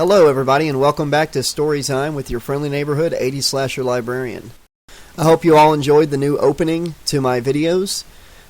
Hello everybody and welcome back to Story Time with your friendly neighborhood 80s slasher librarian. I hope you all enjoyed the new opening to my videos.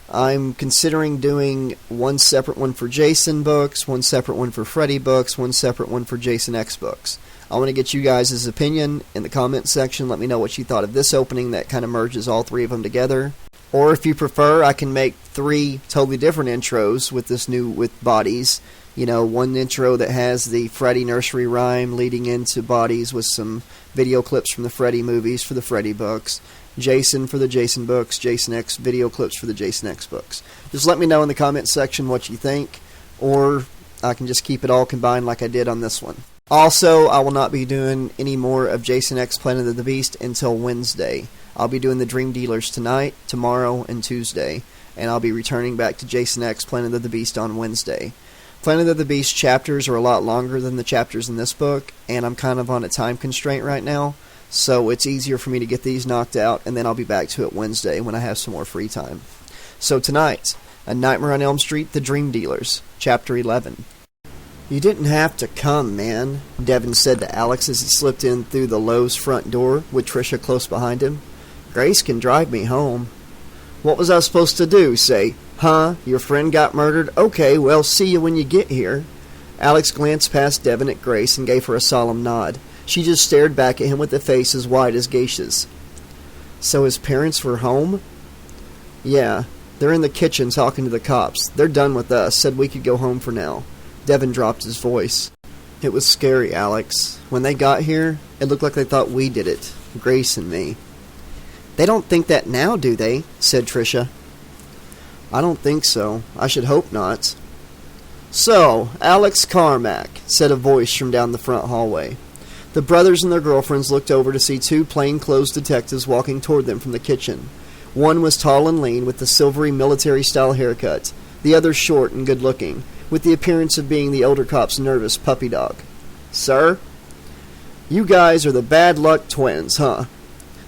I'm considering doing one separate one for Jason books, one separate one for Freddy books, one separate one for Jason X books. I want to get you guys' opinion in the comment section. Let me know what you thought of this opening that kind of merges all three of them together. Or if you prefer, I can make three totally different intros with this with bodies. You know, one intro that has the Freddy nursery rhyme leading into bodies with some video clips from the Freddy movies for the Freddy books. Jason for the Jason books, Jason X video clips for the Jason X books. Just let me know in the comment section what you think, or I can just keep it all combined like I did on this one. Also, I will not be doing any more of Jason X Planet of the Beast until Wednesday. I'll be doing the Dream Dealers tonight, tomorrow, and Tuesday, and I'll be returning back to Jason X Planet of the Beast on Wednesday. Planet of the Beast chapters are a lot longer than the chapters in this book, and I'm kind of on a time constraint right now, so it's easier for me to get these knocked out, and then I'll be back to it Wednesday when I have some more free time. So tonight, A Nightmare on Elm Street, The Dream Dealers, Chapter 11. "You didn't have to come, man," Devin said to Alex as he slipped in through the Lowe's front door with Tricia close behind him. "Grace can drive me home." "What was I supposed to do? Say, 'Huh, your friend got murdered? Okay, well, see you when you get here.'" Alex glanced past Devin at Grace and gave her a solemn nod. She just stared back at him with a face as wide as geishas. "So his parents were home?" "Yeah, they're in the kitchen talking to the cops. They're done with us, said we could go home for now." Devin dropped his voice. "It was scary, Alex. When they got here, it looked like they thought we did it, Grace and me." "They don't think that now, do they?" said Tricia. "I don't think so. I should hope not." "So, Alex Carmack," said a voice from down the front hallway. The brothers and their girlfriends looked over to see two plainclothes detectives walking toward them from the kitchen. One was tall and lean, with the silvery military-style haircut. The other short and good-looking, with the appearance of being the older cop's nervous puppy dog. "Sir?" "You guys are the bad luck twins, huh?"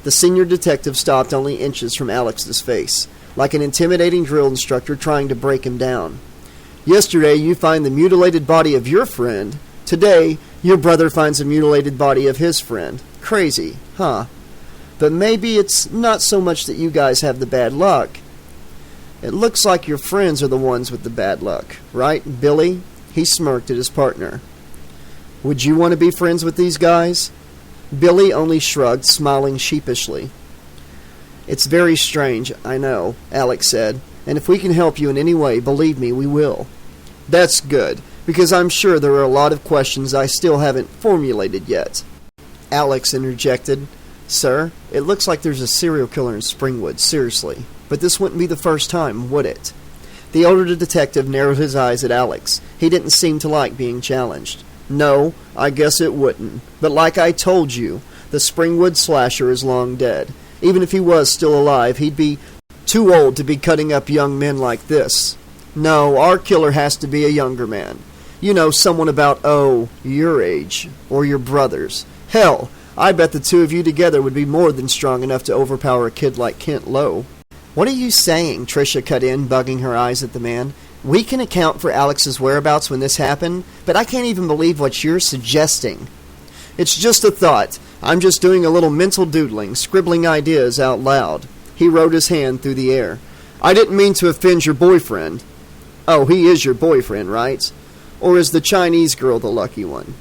The senior detective stopped only inches from Alex's face, like an intimidating drill instructor trying to break him down. "Yesterday you find the mutilated body of your friend. Today, your brother finds a mutilated body of his friend. Crazy, huh? But maybe it's not so much that you guys have the bad luck. It looks like your friends are the ones with the bad luck, right, Billy?" He smirked at his partner. "Would you want to be friends with these guys?" Billy only shrugged, smiling sheepishly. "It's very strange, I know," Alex said, "and if we can help you in any way, believe me, we will." "That's good, because I'm sure there are a lot of questions I still haven't formulated yet." Alex interjected, "Sir, it looks like there's a serial killer in Springwood, seriously. But this wouldn't be the first time, would it?" The older detective narrowed his eyes at Alex. He didn't seem to like being challenged. "No, I guess it wouldn't. But like I told you, the Springwood slasher is long dead. Even if he was still alive, he'd be too old to be cutting up young men like this. No, our killer has to be a younger man. You know, someone about, your age. Or your brother's. Hell, I bet the two of you together would be more than strong enough to overpower a kid like Kent Lowe." "What are you saying?" Tricia cut in, bugging her eyes at the man. "We can account for Alex's whereabouts when this happened, but I can't even believe what you're suggesting." "It's just a thought. I'm just doing a little mental doodling, scribbling ideas out loud." He wrote his hand through the air. "I didn't mean to offend your boyfriend." "Oh, he is your boyfriend, right? Or is the Chinese girl the lucky one?"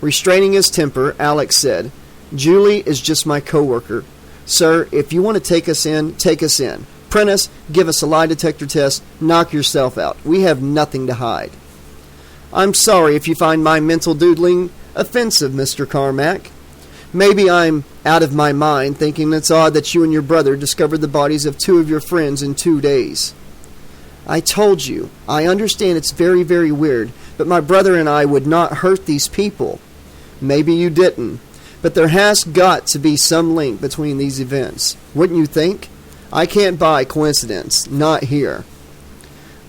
Restraining his temper, Alex said, "Julie is just my coworker. Sir, if you want to take us in, take us in. Prentice, give us a lie detector test. Knock yourself out. We have nothing to hide." "I'm sorry if you find my mental doodling offensive, Mr. Carmack. Maybe I'm out of my mind thinking it's odd that you and your brother discovered the bodies of two of your friends in 2 days." "I told you. I understand it's very, very weird, but my brother and I would not hurt these people." "Maybe you didn't. But there has got to be some link between these events. Wouldn't you think? I can't buy coincidence. Not here."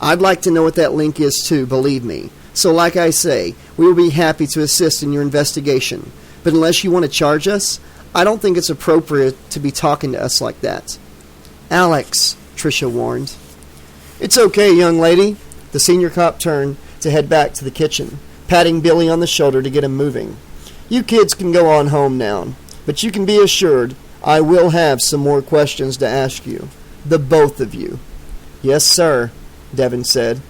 "I'd like to know what that link is too, believe me. So like I say, we will be happy to assist in your investigation. But unless you want to charge us, I don't think it's appropriate to be talking to us like that." "Alex," Tricia warned. "It's okay, young lady." The senior cop turned to head back to the kitchen. patting Billy on the shoulder to get him moving. "You kids can go on home now, but you can be assured I will have some more questions to ask you. The both of you." "Yes, sir," Devin said.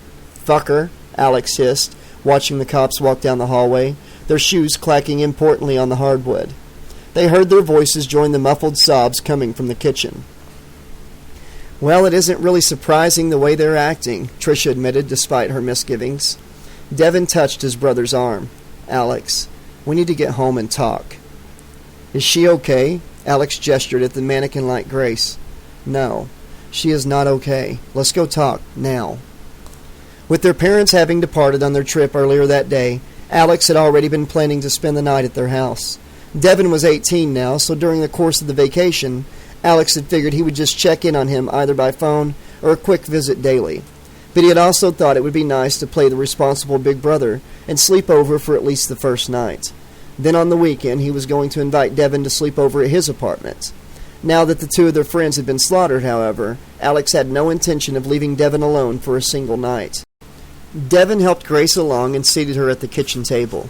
"Fucker," Alex hissed, watching the cops walk down the hallway, their shoes clacking importantly on the hardwood. They heard their voices join the muffled sobs coming from the kitchen. "Well, it isn't really surprising the way they're acting," Tricia admitted despite her misgivings. Devin touched his brother's arm. "Alex, we need to get home and talk." "Is she okay?" Alex gestured at the mannequin-like Grace. "No, she is not okay. Let's go talk, now." With their parents having departed on their trip earlier that day, Alex had already been planning to spend the night at their house. Devin was 18 now, so during the course of the vacation, Alex had figured he would just check in on him either by phone or a quick visit daily. But he had also thought it would be nice to play the responsible big brother and sleep over for at least the first night. Then on the weekend, he was going to invite Devin to sleep over at his apartment. Now that the two of their friends had been slaughtered, however, Alex had no intention of leaving Devin alone for a single night. Devin helped Grace along and seated her at the kitchen table.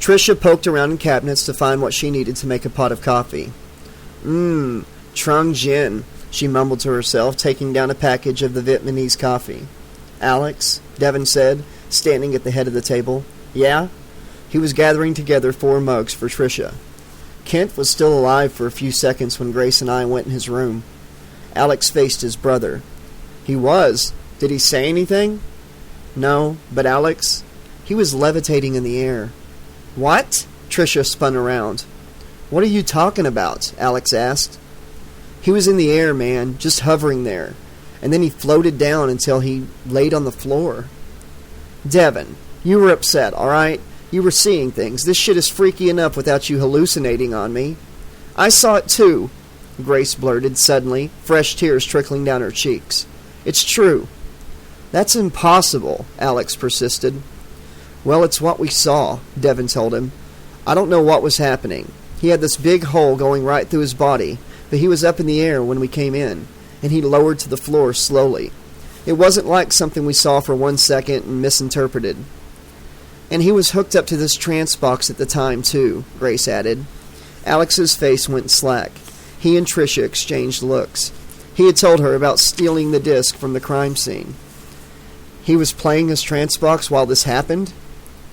Tricia poked around in cabinets to find what she needed to make a pot of coffee. Trung Jin, she mumbled to herself, taking down a package of the Vietnamese coffee. "Alex," Devin said, standing at the head of the table. "Yeah?" He was gathering together 4 mugs for Tricia. "Kent was still alive for a few seconds when Grace and I went in his room." Alex faced his brother. "He was? Did he say anything?" "No, but Alex, he was levitating in the air." "What?" Tricia spun around. "What are you talking about?" Alex asked. "He was in the air, man, just hovering there. And then he floated down until he laid on the floor." "Devin, you were upset, all right? You were seeing things. This shit is freaky enough without you hallucinating on me." "I saw it too," Grace blurted suddenly, fresh tears trickling down her cheeks. "It's true." "That's impossible," Alex persisted. "Well, it's what we saw," Devin told him. "I don't know what was happening. He had this big hole going right through his body, but he was up in the air when we came in, and he lowered to the floor slowly. It wasn't like something we saw for 1 second and misinterpreted. And he was hooked up to this TranceBox at the time, too," Grace added. Alex's face went slack. He and Tricia exchanged looks. He had told her about stealing the disc from the crime scene. "He was playing his TranceBox while this happened?"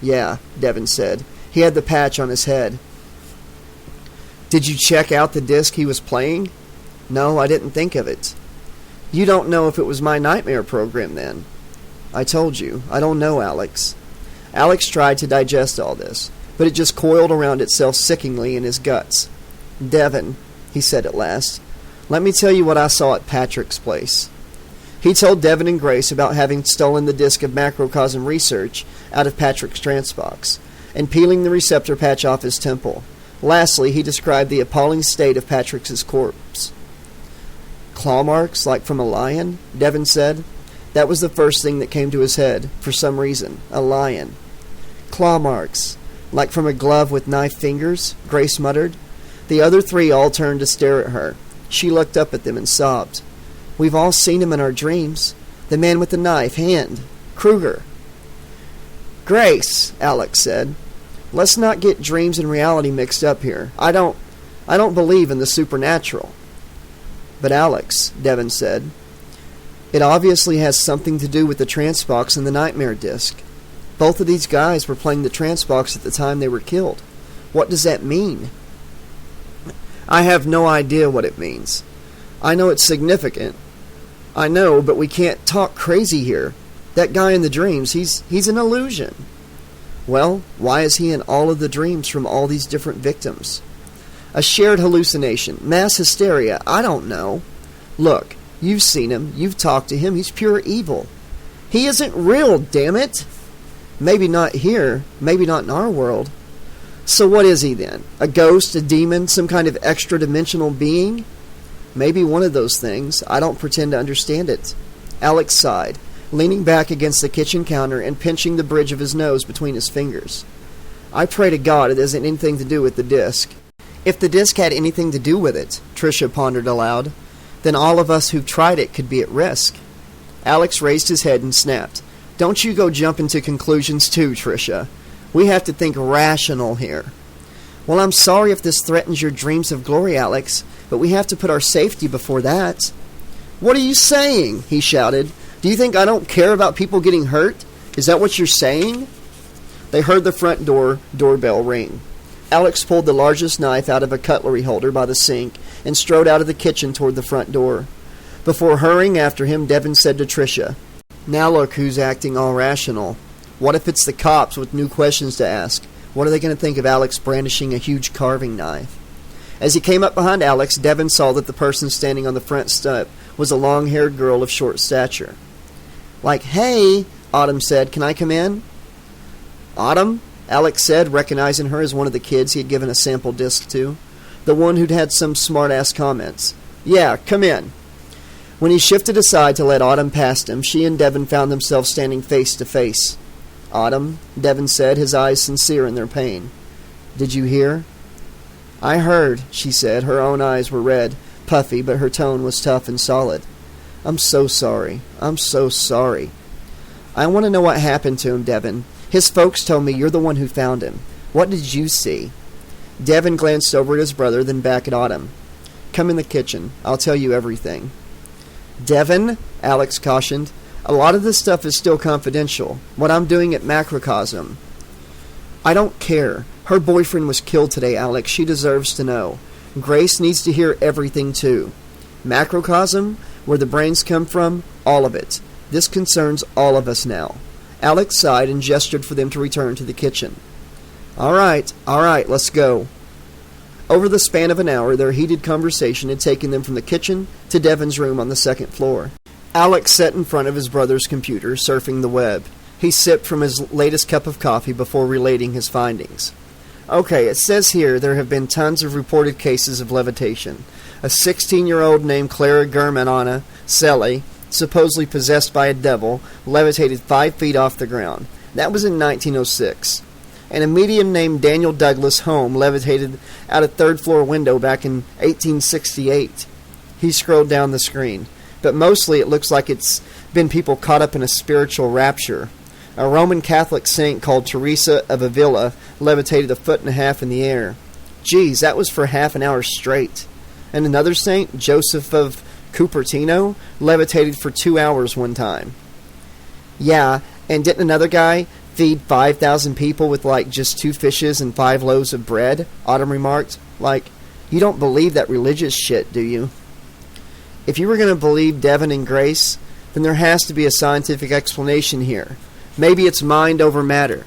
"Yeah," Devin said. "He had the patch on his head." "Did you check out the disc he was playing?" "No, I didn't think of it." "You don't know if it was my nightmare program then?" "I told you. I don't know, Alex." Alex tried to digest all this, but it just coiled around itself sickeningly in his guts. "Devin," he said at last, "let me tell you what I saw at Patrick's place." He told Devin and Grace about having stolen the disc of macrocosm research out of Patrick's TranceBox and peeling the receptor patch off his temple. Lastly, he described the appalling state of Patrick's corpse. "Claw marks, like from a lion?" Devin said. That was the first thing that came to his head, for some reason. A lion. "Claw marks, like from a glove with knife fingers?" Grace muttered. The other 3 all turned to stare at her. She looked up at them and sobbed. "We've all seen him in our dreams. The man with the knife hand. Krueger." "Grace," Alex said, "let's not get dreams and reality mixed up here. I don't believe in the supernatural." "But Alex," Devin said, "it obviously has something to do with the TranceBox and the nightmare disc. Both of these guys were playing the TranceBox at the time they were killed. What does that mean?" "I have no idea what it means. I know it's significant. I know, but we can't talk crazy here. That guy in the dreams, he's an illusion." "Well, why is he in all of the dreams from all these different victims?" "A shared hallucination. Mass hysteria. I don't know. Look, you've seen him. You've talked to him. He's pure evil." "He isn't real, damn it!" "Maybe not here. Maybe not in our world." "So what is he then? A ghost? A demon? Some kind of extra-dimensional being?" "Maybe one of those things. I don't pretend to understand it." Alex sighed, leaning back against the kitchen counter and pinching the bridge of his nose between his fingers. "I pray to God it hasn't anything to do with the disc." "If the disc had anything to do with it," Tricia pondered aloud, "then all of us who've tried it could be at risk." Alex raised his head and snapped. "Don't you go jumping to conclusions too, Tricia. We have to think rational here. Well, I'm sorry if this threatens your dreams of glory, Alex, but we have to put our safety before that. What are you saying? He shouted. Do you think I don't care about people getting hurt? Is that what you're saying? They heard the front doorbell ring. Alex pulled the largest knife out of a cutlery holder by the sink and strode out of the kitchen toward the front door. Before hurrying after him, Devin said to Tricia, "Now look who's acting all rational. What if it's the cops with new questions to ask? What are they going to think of Alex brandishing a huge carving knife?" As he came up behind Alex, Devin saw that the person standing on the front step was a long-haired girl of short stature. "Like, hey," Autumn said, "can I come in?" "Autumn?" Alex said, recognizing her as one of the kids he had given a sample disc to, the one who'd had some smart-ass comments. "Yeah, come in." When he shifted aside to let Autumn past him, she and Devin found themselves standing face to face. "Autumn," Devin said, his eyes sincere in their pain. "Did you hear?" "I heard," she said. Her own eyes were red, puffy, but her tone was tough and solid. "I'm so sorry. I'm so sorry." "I want to know what happened to him, Devin. His folks told me you're the one who found him. What did you see?" Devin glanced over at his brother, then back at Autumn. "Come in the kitchen. I'll tell you everything." "Devin," Alex cautioned, "a lot of this stuff is still confidential. What I'm doing at Macrocosm." "I don't care. Her boyfriend was killed today, Alex. She deserves to know. Grace needs to hear everything, too. Macrocosm, where the brains come from, all of it. This concerns all of us now." Alex sighed and gestured for them to return to the kitchen. All right, let's go." Over the span of an hour, their heated conversation had taken them from the kitchen to Devin's room on the second floor. Alex sat in front of his brother's computer, surfing the web. He sipped from his latest cup of coffee before relating his findings. "Okay, it says here there have been tons of reported cases of levitation. A 16-year-old named Clara Germanana Selle, supposedly possessed by a devil, levitated 5 feet off the ground. That was in 1906. And a medium named Daniel Douglas Home levitated out a third-floor window back in 1868. He scrolled down the screen. But mostly it looks like it's been people caught up in a spiritual rapture. A Roman Catholic saint called Teresa of Avila levitated 1.5 feet in the air. Geez, that was for half an hour straight. And another saint, Joseph of Cupertino, levitated for 2 hours one time." "Yeah, and didn't another guy feed 5,000 people with like just 2 fishes and 5 loaves of bread?" Autumn remarked. "Like, you don't believe that religious shit, do you?" "If you were going to believe Devin and Grace, then there has to be a scientific explanation here. Maybe it's mind over matter.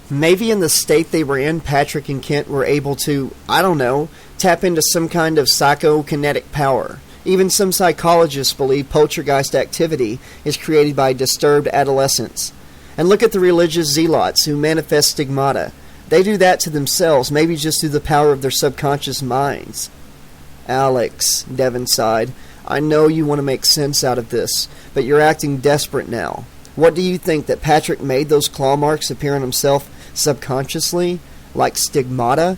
Maybe in the state they were in, Patrick and Kent were able to, I don't know, tap into some kind of psychokinetic power. Even some psychologists believe poltergeist activity is created by disturbed adolescents. And look at the religious zealots who manifest stigmata. They do that to themselves, maybe just through the power of their subconscious minds." "Alex," Devin sighed, "I know you want to make sense out of this, but you're acting desperate now. What do you think, that Patrick made those claw marks appear on himself subconsciously? Like stigmata?"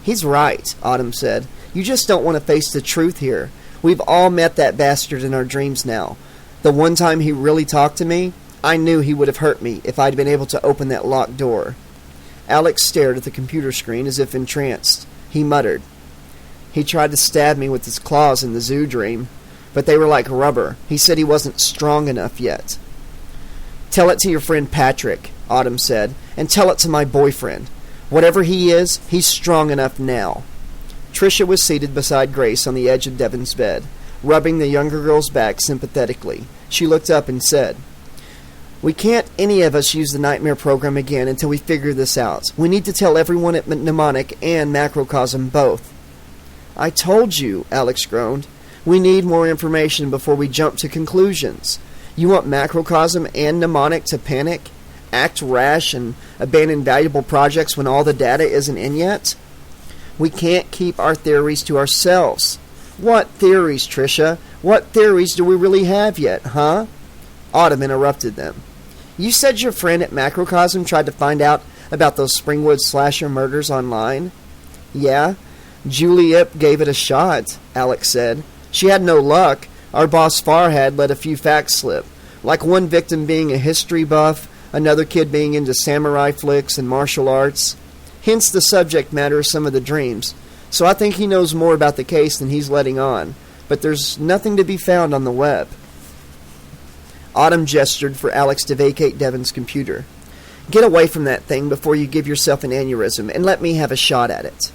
"He's right," Autumn said. "You just don't want to face the truth here. We've all met that bastard in our dreams now. The one time he really talked to me, I knew he would have hurt me if I'd been able to open that locked door." Alex stared at the computer screen as if entranced. He muttered, "He tried to stab me with his claws in the zoo dream, but they were like rubber. He said he wasn't strong enough yet." "Tell it to your friend Patrick," Autumn said, "and tell it to my boyfriend. Whatever he is, he's strong enough now." Tricia was seated beside Grace on the edge of Devin's bed, rubbing the younger girl's back sympathetically. She looked up and said, "We can't any of us use the nightmare program again until we figure this out. We need to tell everyone at Mnemonic and Macrocosm both." "I told you," Alex groaned. "We need more information before we jump to conclusions. You want Macrocosm and Mnemonic to panic, act rash, and abandon valuable projects when all the data isn't in yet? We can't keep our theories to ourselves." "What theories, Tricia? What theories do we really have yet, huh?" Autumn interrupted them. "You said your friend at Macrocosm tried to find out about those Springwood slasher murders online?" "Yeah, Julie Ip gave it a shot," Alex said. "She had no luck. Our boss Farhad let a few facts slip, like one victim being a history buff, another kid being into samurai flicks and martial arts. Hence the subject matter of some of the dreams. So I think he knows more about the case than he's letting on, but there's nothing to be found on the web. Autumn gestured for Alex to vacate Devon's computer. Get away from that thing before you give yourself an aneurysm, and let me have a shot at it.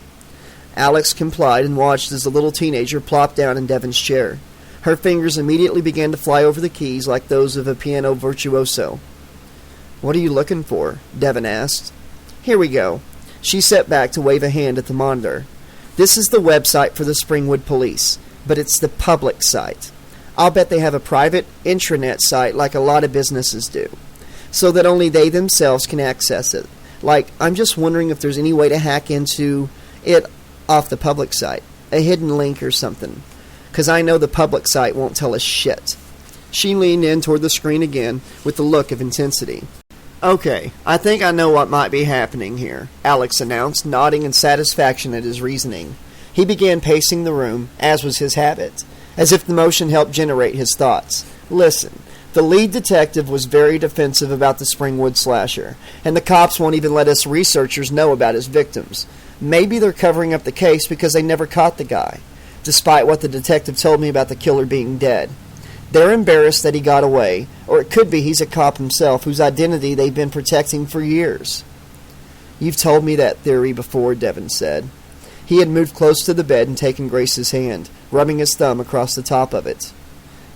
Alex complied and watched as the little teenager plopped down in Devon's chair. Her fingers immediately began to fly over the keys like those of a piano virtuoso. What are you looking for? Devon asked. Here we go. She sat back to wave a hand at the monitor. This is the website for the Springwood Police, but it's the public site. I'll bet they have a private intranet site like a lot of businesses do, so that only they themselves can access it. Like, I'm just wondering if there's any way to hack into it off the public site, a hidden link or something, 'cause I know the public site won't tell us shit. She leaned in toward the screen again with a look of intensity. Okay, I think I know what might be happening here, Alex announced, nodding in satisfaction at his reasoning. He began pacing the room, as was his habit, as if the motion helped generate his thoughts. Listen, the lead detective was very defensive about the Springwood slasher, and the cops won't even let us researchers know about his victims. Maybe they're covering up the case because they never caught the guy, despite what the detective told me about the killer being dead. They're embarrassed that he got away, or it could be he's a cop himself whose identity they've been protecting for years. You've told me that theory before, Devon said. He had moved close to the bed and taken Grace's hand, rubbing his thumb across the top of it.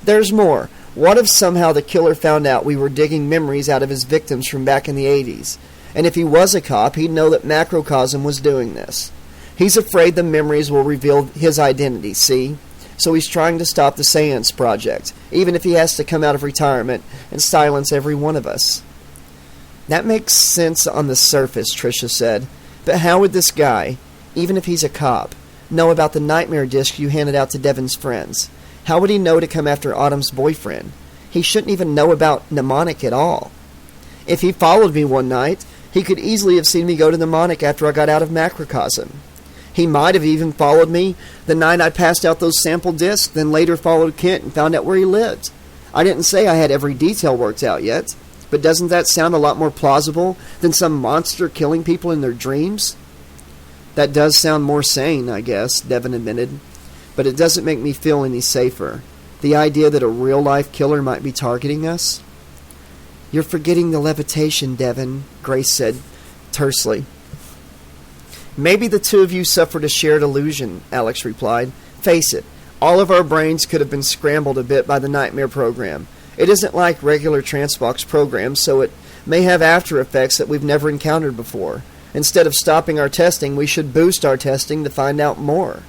There's more. What if somehow the killer found out we were digging memories out of his victims from back in the 80s? And if he was a cop, he'd know that Macrocosm was doing this. He's afraid the memories will reveal his identity, see? So he's trying to stop the Seance Project, even if he has to come out of retirement and silence every one of us. That makes sense on the surface, Tricia said. But how would this guy, even if he's a cop, know about the nightmare disc you handed out to Devon's friends? How would he know to come after Autumn's boyfriend? He shouldn't even know about mnemonic at all. If he followed me one night, he could easily have seen me go to mnemonic after I got out of Macrocosm. He might have even followed me the night I passed out those sample discs, then later followed Kent and found out where he lived. I didn't say I had every detail worked out yet, but doesn't that sound a lot more plausible than some monster killing people in their dreams? That does sound more sane, I guess, Devon admitted, but it doesn't make me feel any safer. The idea that a real-life killer might be targeting us? You're forgetting the levitation, Devon, Grace said tersely. Maybe the two of you suffered a shared illusion, Alex replied. Face it, all of our brains could have been scrambled a bit by the nightmare program. It isn't like regular TranceBox programs, so it may have after effects that we've never encountered before. Instead of stopping our testing, we should boost our testing to find out more.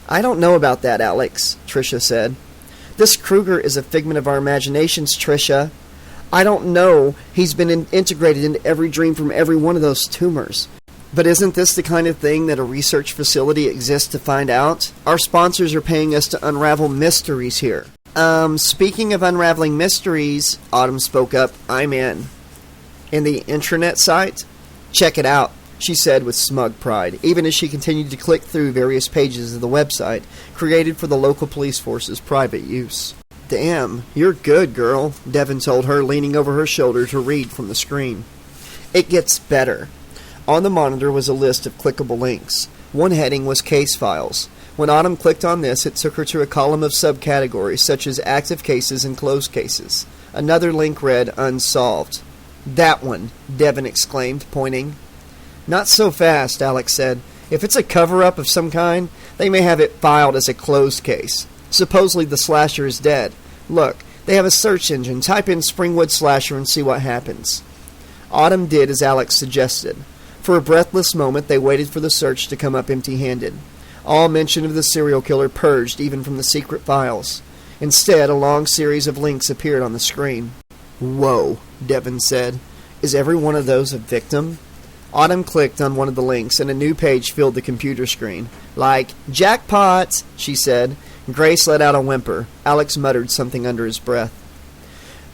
I don't know about that, Alex, Tricia said. This Krueger is a figment of our imaginations, Tricia. I don't know he's been integrated into every dream from every one of those tumors. But isn't this the kind of thing that a research facility exists to find out? Our sponsors are paying us to unravel mysteries here. Speaking of unraveling mysteries, Autumn spoke up, I'm in. In the intranet site? Check it out, she said with smug pride, even as she continued to click through various pages of the website created for the local police force's private use. Damn, you're good, girl, Devon told her, leaning over her shoulder to read from the screen. It gets better. On the monitor was a list of clickable links. One heading was Case Files. When Autumn clicked on this, it took her to a column of subcategories such as active cases and closed cases. Another link read Unsolved. That one, Devon exclaimed, pointing. Not so fast, Alex said. If it's a cover-up of some kind, they may have it filed as a closed case. Supposedly the slasher is dead. Look, they have a search engine. Type in Springwood Slasher and see what happens. Autumn did as Alex suggested. For a breathless moment, they waited for the search to come up empty-handed. All mention of the serial killer purged even from the secret files. Instead, a long series of links appeared on the screen. Whoa, Devon said. Is every one of those a victim? Autumn clicked on one of the links, and a new page filled the computer screen. Like, jackpot, she said. Grace let out a whimper. Alex muttered something under his breath.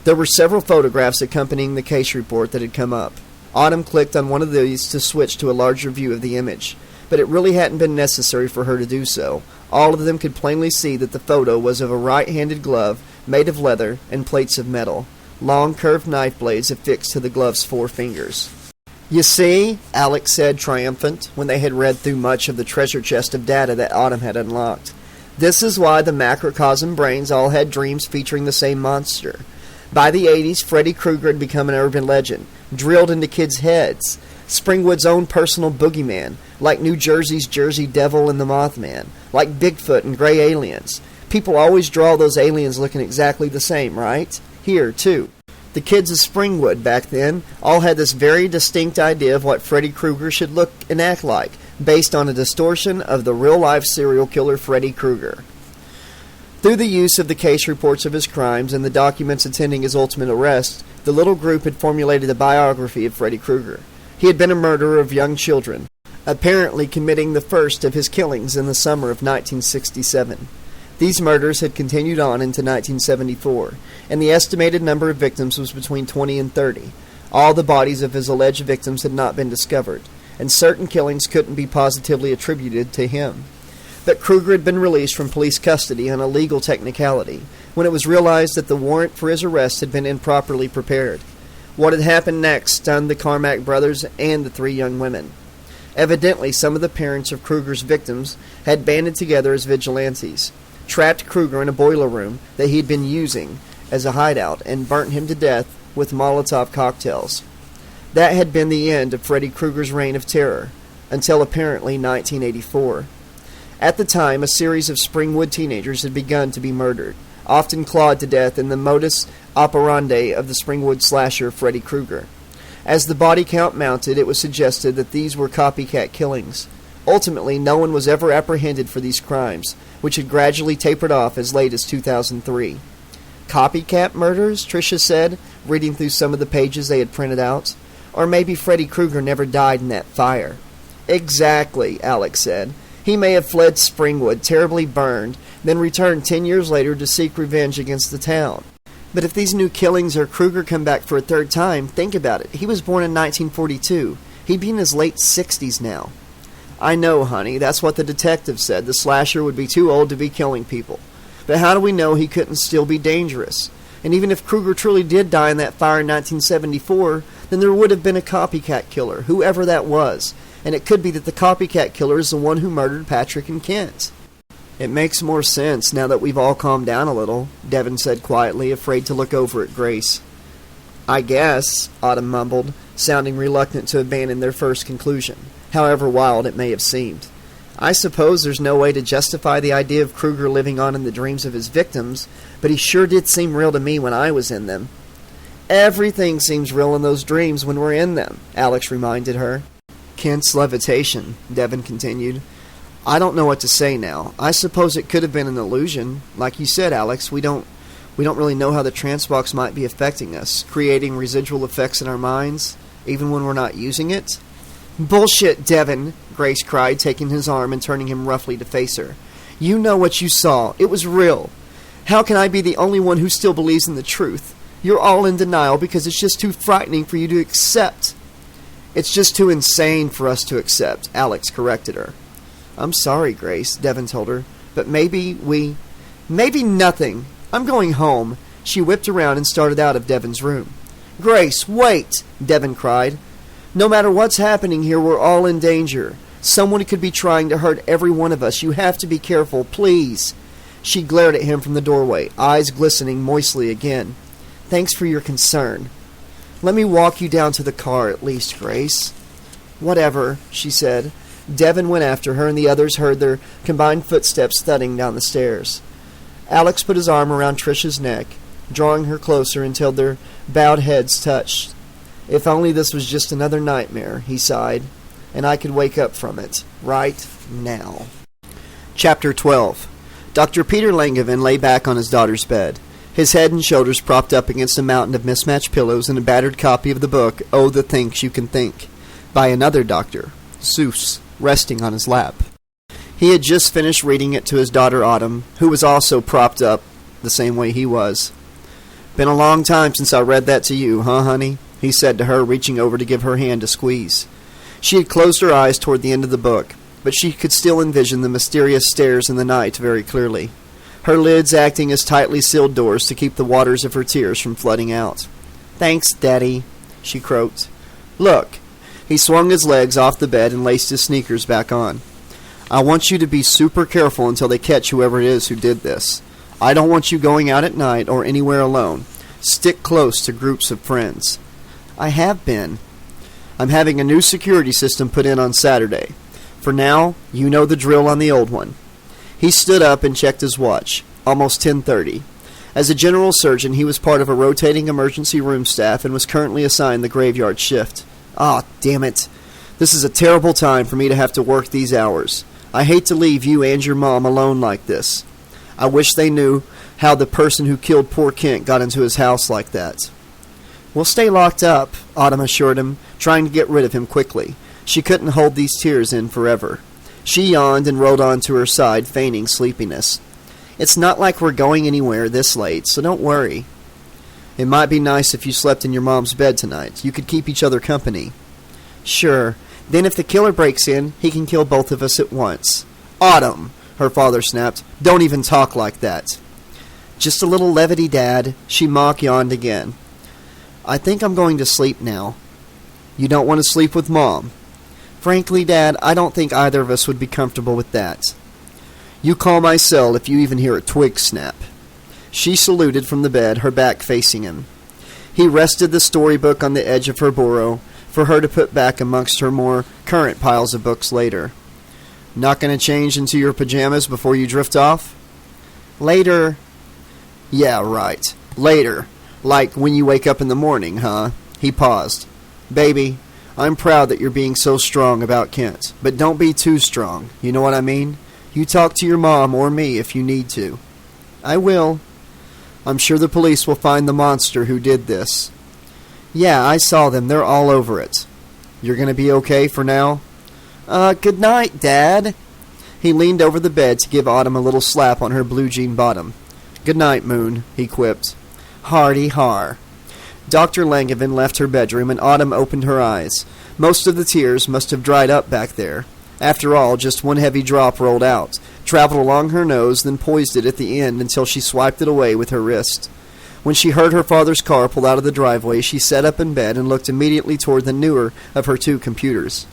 There were several photographs accompanying the case report that had come up. Autumn clicked on one of these to switch to a larger view of the image, but it really hadn't been necessary for her to do so. All of them could plainly see that the photo was of a right-handed glove made of leather and plates of metal. long curved knife blades affixed to the glove's 4 fingers. "You see," Alex said, triumphant, when they had read through much of the treasure chest of data that Autumn had unlocked. "This is why the macrocosm brains all had dreams featuring the same monster. By the 80s, Freddy Krueger had become an urban legend, drilled into kids' heads. Springwood's own personal boogeyman, like New Jersey's Jersey Devil and the Mothman, like Bigfoot and gray aliens. People always draw those aliens looking exactly the same, right? Here, too. The kids of Springwood back then all had this very distinct idea of what Freddy Krueger should look and act like, based on a distortion of the real-life serial killer Freddy Krueger. Through the use of the case reports of his crimes and the documents attending his ultimate arrest, the little group had formulated a biography of Freddy Krueger. He had been a murderer of young children, apparently committing the first of his killings in the summer of 1967. These murders had continued on into 1974, and the estimated number of victims was between 20 and 30. All the bodies of his alleged victims had not been discovered, and certain killings couldn't be positively attributed to him. But Krueger had been released from police custody on a legal technicality, when it was realized that the warrant for his arrest had been improperly prepared. What had happened next stunned the Carmack brothers and the 3 young women. Evidently, some of the parents of Krueger's victims had banded together as vigilantes, trapped Krueger in a boiler room that he had been using as a hideout, and burnt him to death with Molotov cocktails. That had been the end of Freddy Krueger's reign of terror, until apparently 1984. At the time, a series of Springwood teenagers had begun to be murdered, often clawed to death in the modus operandi of the Springwood slasher Freddy Krueger. As the body count mounted, it was suggested that these were copycat killings. Ultimately, no one was ever apprehended for these crimes, which had gradually tapered off as late as 2003. Copycat murders, Tricia said, reading through some of the pages they had printed out. Or maybe Freddy Krueger never died in that fire. Exactly, Alex said. He may have fled Springwood, terribly burned, then returned 10 years later to seek revenge against the town. But if these new killings or Krueger come back for a 3rd time, think about it. He was born in 1942. He'd be in his late 60s now. I know, honey, that's what the detective said. The slasher would be too old to be killing people. But how do we know he couldn't still be dangerous? And even if Krueger truly did die in that fire in 1974, then there would have been a copycat killer, whoever that was. And it could be that the copycat killer is the one who murdered Patrick and Kent. It makes more sense now that we've all calmed down a little, Devin said quietly, afraid to look over at Grace. I guess, Autumn mumbled, sounding reluctant to abandon their first conclusion, however wild it may have seemed. I suppose there's no way to justify the idea of Krueger living on in the dreams of his victims, but he sure did seem real to me when I was in them. Everything seems real in those dreams when we're in them, Alex reminded her. Kent's levitation, Devin continued. I don't know what to say now. I suppose it could have been an illusion. Like you said, Alex, we don't really know how the TranceBox might be affecting us, creating residual effects in our minds, even when we're not using it. Bullshit, Devin, Grace cried, taking his arm and turning him roughly to face her. You know what you saw. It was real. How can I be the only one who still believes in the truth? You're all in denial because it's just too frightening for you to accept. It's just too insane for us to accept, Alex corrected her. I'm sorry, Grace, Devin told her, but maybe nothing. I'm going home. She whipped around and started out of Devin's room. Grace, wait, Devin cried. No matter what's happening here, we're all in danger. Someone could be trying to hurt every one of us. You have to be careful, please. She glared at him from the doorway, eyes glistening moistly again. Thanks for your concern. Let me walk you down to the car at least, Grace. Whatever, she said. Devin went after her, and the others heard their combined footsteps thudding down the stairs. Alex put his arm around Tricia's neck, drawing her closer until their bowed heads touched. If only this was just another nightmare, he sighed, and I could wake up from it, right now. Chapter 12. Dr. Peter Langevin lay back on his daughter's bed, his head and shoulders propped up against a mountain of mismatched pillows and a battered copy of the book, Oh, the Things You Can Think, by another doctor, Seuss, resting on his lap. He had just finished reading it to his daughter Autumn, who was also propped up the same way he was. Been a long time since I read that to you, huh, honey? He said to her, reaching over to give her hand a squeeze. She had closed her eyes toward the end of the book, but she could still envision the mysterious stairs in the night very clearly. her lids acting as tightly sealed doors to keep the waters of her tears from flooding out. "Thanks, Daddy," she croaked. "Look." He swung his legs off the bed and laced his sneakers back on. "I want you to be super careful until they catch whoever it is who did this. I don't want you going out at night or anywhere alone. Stick close to groups of friends." "I have been." "I'm having a new security system put in on Saturday. For now, you know the drill on the old one." He stood up and checked his watch. Almost 10:30. As a general surgeon, he was part of a rotating emergency room staff and was currently assigned the graveyard shift. "Ah, damn it. This is a terrible time for me to have to work these hours. I hate to leave you and your mom alone like this. I wish they knew how the person who killed poor Kent got into his house like that." "We'll stay locked up," Autumn assured him, trying to get rid of him quickly. She couldn't hold these tears in forever. She yawned and rolled onto her side, feigning sleepiness. "It's not like we're going anywhere this late, so don't worry." "It might be nice if you slept in your mom's bed tonight. You could keep each other company." "Sure. Then if the killer breaks in, he can kill both of us at once." "Autumn!" her father snapped. "Don't even talk like that." "Just a little levity, Dad." She mock yawned again. "I think I'm going to sleep now." "You don't want to sleep with Mom?" "Frankly, Dad, I don't think either of us would be comfortable with that." "You call my cell if you even hear a twig snap." She saluted from the bed, her back facing him. He rested the storybook on the edge of her bureau for her to put back amongst her more current piles of books later. "Not going to change into your pajamas before you drift off?" "Later." "Yeah, right. Later. Like when you wake up in the morning, huh?" He paused. "Baby, I'm proud that you're being so strong about Kent, but don't be too strong. You know what I mean? You talk to your mom or me if you need to." "I will." "I'm sure the police will find the monster who did this." "Yeah, I saw them. They're all over it." "You're going to be okay for now?" Good night, Dad." He leaned over the bed to give Autumn a little slap on her blue jean bottom. "Good night, Moon," he quipped. "Hardy har." Dr. Langevin left her bedroom, and Autumn opened her eyes. Most of the tears must have dried up back there. After all, just one heavy drop rolled out, traveled along her nose, then poised it at the end until she swiped it away with her wrist. When she heard her father's car pull out of the driveway, she sat up in bed and looked immediately toward the newer of her two computers.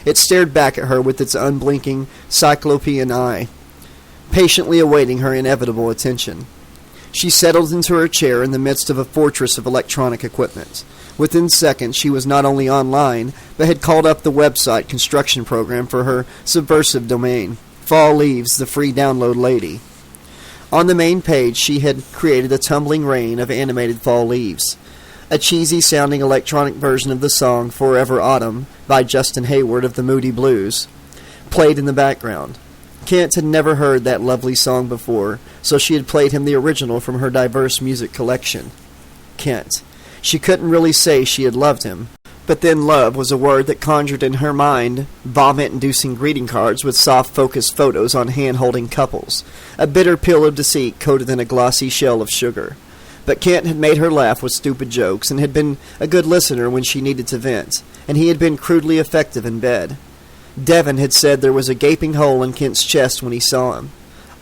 It stared back at her with its unblinking, cyclopean eye, patiently awaiting her inevitable attention. She settled into her chair in the midst of a fortress of electronic equipment. Within seconds, she was not only online, but had called up the website construction program for her subversive domain, Fall Leaves, the free download lady. On the main page, she had created a tumbling rain of animated fall leaves. A cheesy-sounding electronic version of the song Forever Autumn by Justin Hayward of the Moody Blues played in the background. Kent had never heard that lovely song before, so she had played him the original from her diverse music collection. Kent. She couldn't really say she had loved him, but then love was a word that conjured in her mind vomit-inducing greeting cards with soft-focused photos on hand-holding couples, a bitter pill of deceit coated in a glossy shell of sugar. But Kent had made her laugh with stupid jokes and had been a good listener when she needed to vent, and he had been crudely effective in bed. Devon had said there was a gaping hole in Kent's chest when he saw him.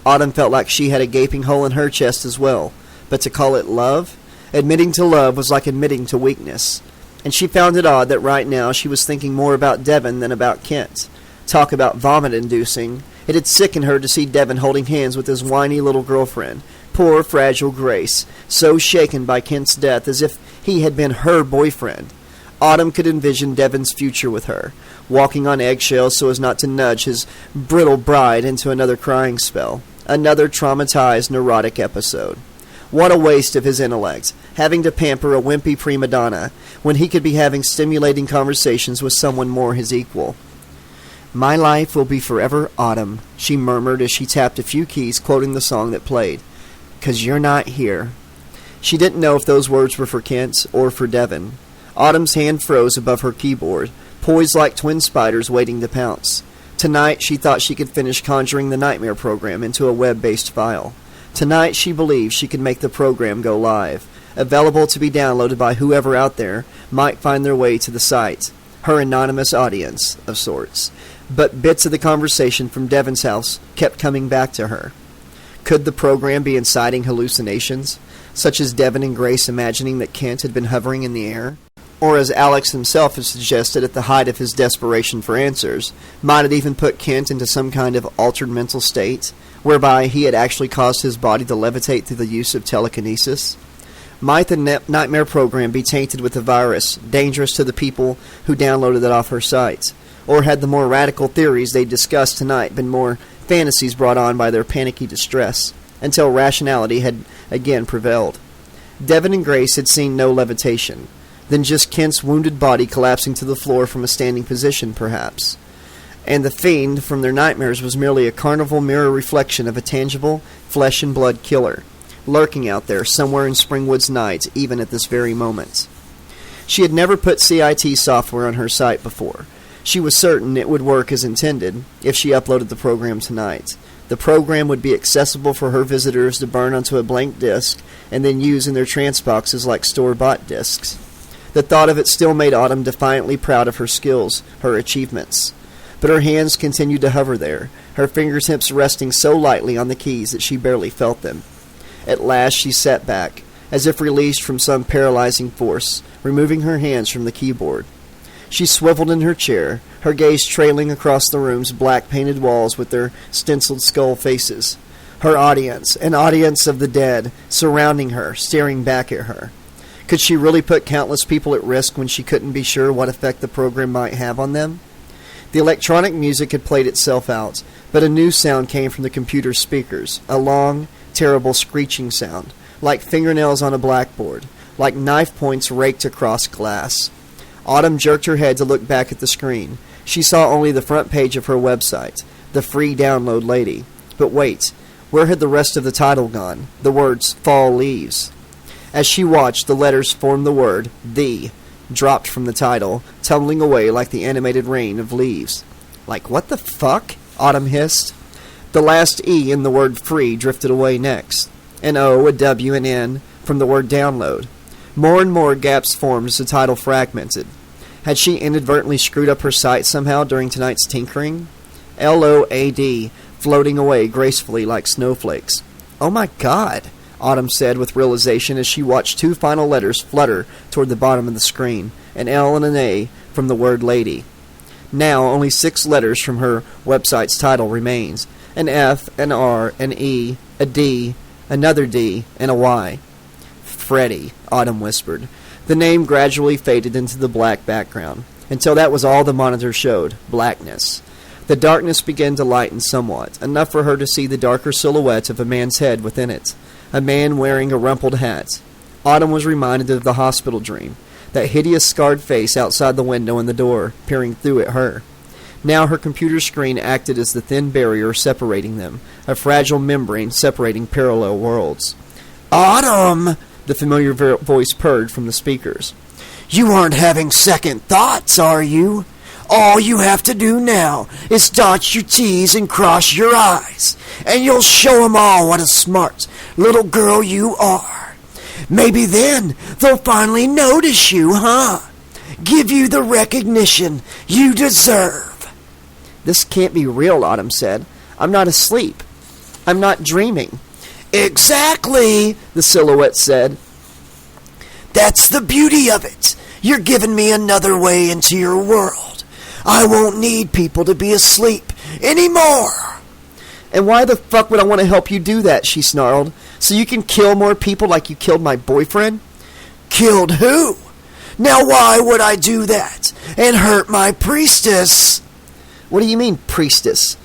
Autumn felt like she had a gaping hole in her chest as well, but to call it love? Admitting to love was like admitting to weakness. And she found it odd that right now she was thinking more about Devon than about Kent. Talk about vomit-inducing. It had sickened her to see Devon holding hands with his whiny little girlfriend. Poor, fragile Grace, so shaken by Kent's death as if he had been her boyfriend. Autumn could envision Devon's future with her, walking on eggshells so as not to nudge his brittle bride into another crying spell, another traumatized, neurotic episode. What a waste of his intellect, having to pamper a wimpy prima donna, when he could be having stimulating conversations with someone more his equal. "My life will be forever autumn," she murmured as she tapped a few keys quoting the song that played. "'Cause you're not here." She didn't know if those words were for Kent or for Devon. Autumn's hand froze above her keyboard, poised like twin spiders waiting to pounce. Tonight she thought she could finish conjuring the Nightmare program into a web-based file. Tonight she believed she could make the program go live, available to be downloaded by whoever out there might find their way to the site, her anonymous audience, of sorts. But bits of the conversation from Devon's house kept coming back to her. Could the program be inciting hallucinations, such as Devin and Grace imagining that Kent had been hovering in the air? Or, as Alex himself has suggested at the height of his desperation for answers, might it even put Kent into some kind of altered mental state, whereby he had actually caused his body to levitate through the use of telekinesis? Might the nightmare program be tainted with a virus, dangerous to the people who downloaded it off her site? Or had the more radical theories they discussed tonight been more fantasies brought on by their panicky distress, until rationality had again prevailed? Devin and Grace had seen no levitation, then just Kent's wounded body collapsing to the floor from a standing position, perhaps. And the fiend from their nightmares was merely a carnival mirror reflection of a tangible, flesh-and-blood killer, lurking out there somewhere in Springwood's night, even at this very moment. She had never put CIT software on her site before. She was certain it would work as intended if she uploaded the program tonight. The program would be accessible for her visitors to burn onto a blank disk and then use in their TranceBoxes like store-bought disks. The thought of it still made Autumn defiantly proud of her skills, her achievements. But her hands continued to hover there, her fingertips resting so lightly on the keys that she barely felt them. At last she sat back, as if released from some paralyzing force, removing her hands from the keyboard. She swiveled in her chair, her gaze trailing across the room's black-painted walls with their stenciled skull faces. Her audience, an audience of the dead, surrounding her, staring back at her. Could she really put countless people at risk when she couldn't be sure what effect the program might have on them? The electronic music had played itself out, but a new sound came from the computer's speakers, a long, terrible screeching sound, like fingernails on a blackboard, like knife points raked across glass. Autumn jerked her head to look back at the screen. She saw only the front page of her website, the free download lady. But wait, where had the rest of the title gone? The words, Fall Leaves. As she watched, the letters form the word, The, dropped from the title, tumbling away like the animated rain of leaves. Like, what the fuck? Autumn hissed. The last E in the word free drifted away next. An O, a W, an N from the word download. More and more gaps formed as the title fragmented. Had she inadvertently screwed up her site somehow during tonight's tinkering? LOAD, floating away gracefully like snowflakes. Oh my God, Autumn said with realization as she watched two final letters flutter toward the bottom of the screen, an L and an A from the word lady. Now only 6 letters from her website's title remains, an F, an R, an E, a D, another D, and a Y. Freddy, Autumn whispered. The name gradually faded into the black background, until that was all the monitor showed, blackness. The darkness began to lighten somewhat, enough for her to see the darker silhouette of a man's head within it. A man wearing a rumpled hat. Autumn was reminded of the hospital dream, that hideous scarred face outside the window and the door, peering through at her. Now her computer screen acted as the thin barrier separating them, a fragile membrane separating parallel worlds. Autumn! The familiar voice purred from the speakers. You aren't having second thoughts, are you? All you have to do now is dot your T's and cross your I's, and you'll show 'em all what a smart little girl you are. Maybe then they'll finally notice you, huh? Give you the recognition you deserve. This can't be real, Autumn said. I'm not asleep. I'm not dreaming. Exactly, the silhouette said. That's the beauty of it. You're giving me another way into your world. I won't need people to be asleep anymore. And why the fuck would I want to help you do that, she snarled. So you can kill more people like you killed my boyfriend? Killed who? Now why would I do that and hurt my priestess? What do you mean, priestess?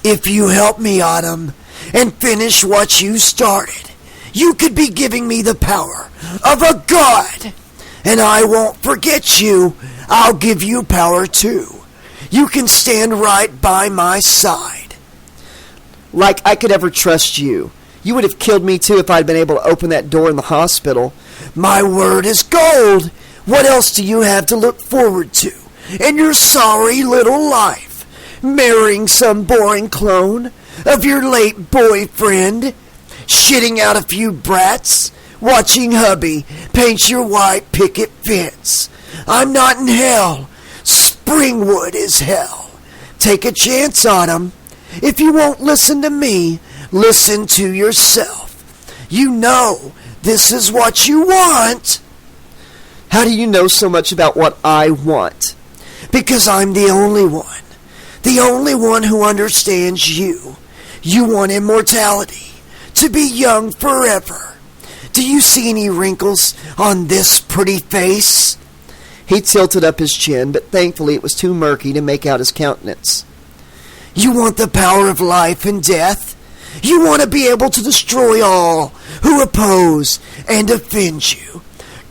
If you help me, Autumn, and finish what you started, you could be giving me the power of a god. And I won't forget you. I'll give you power too. You can stand right by my side. Like I could ever trust you. You would have killed me too if I'd been able to open that door in the hospital. My word is gold. What else do you have to look forward to in your sorry little life? Marrying some boring clone of your late boyfriend? Shitting out a few brats? Watching hubby paint your white picket fence? I'm not in hell. Springwood is hell. Take a chance, Autumn. If you won't listen to me, Listen to yourself. You know this is what you want. How do you know so much about what I want? Because I'm the only one. The only one who understands you. You want immortality. To be young forever. Do you see any wrinkles on this pretty face? He tilted up his chin, but thankfully it was too murky to make out his countenance. You want the power of life and death? You want to be able to destroy all who oppose and offend you.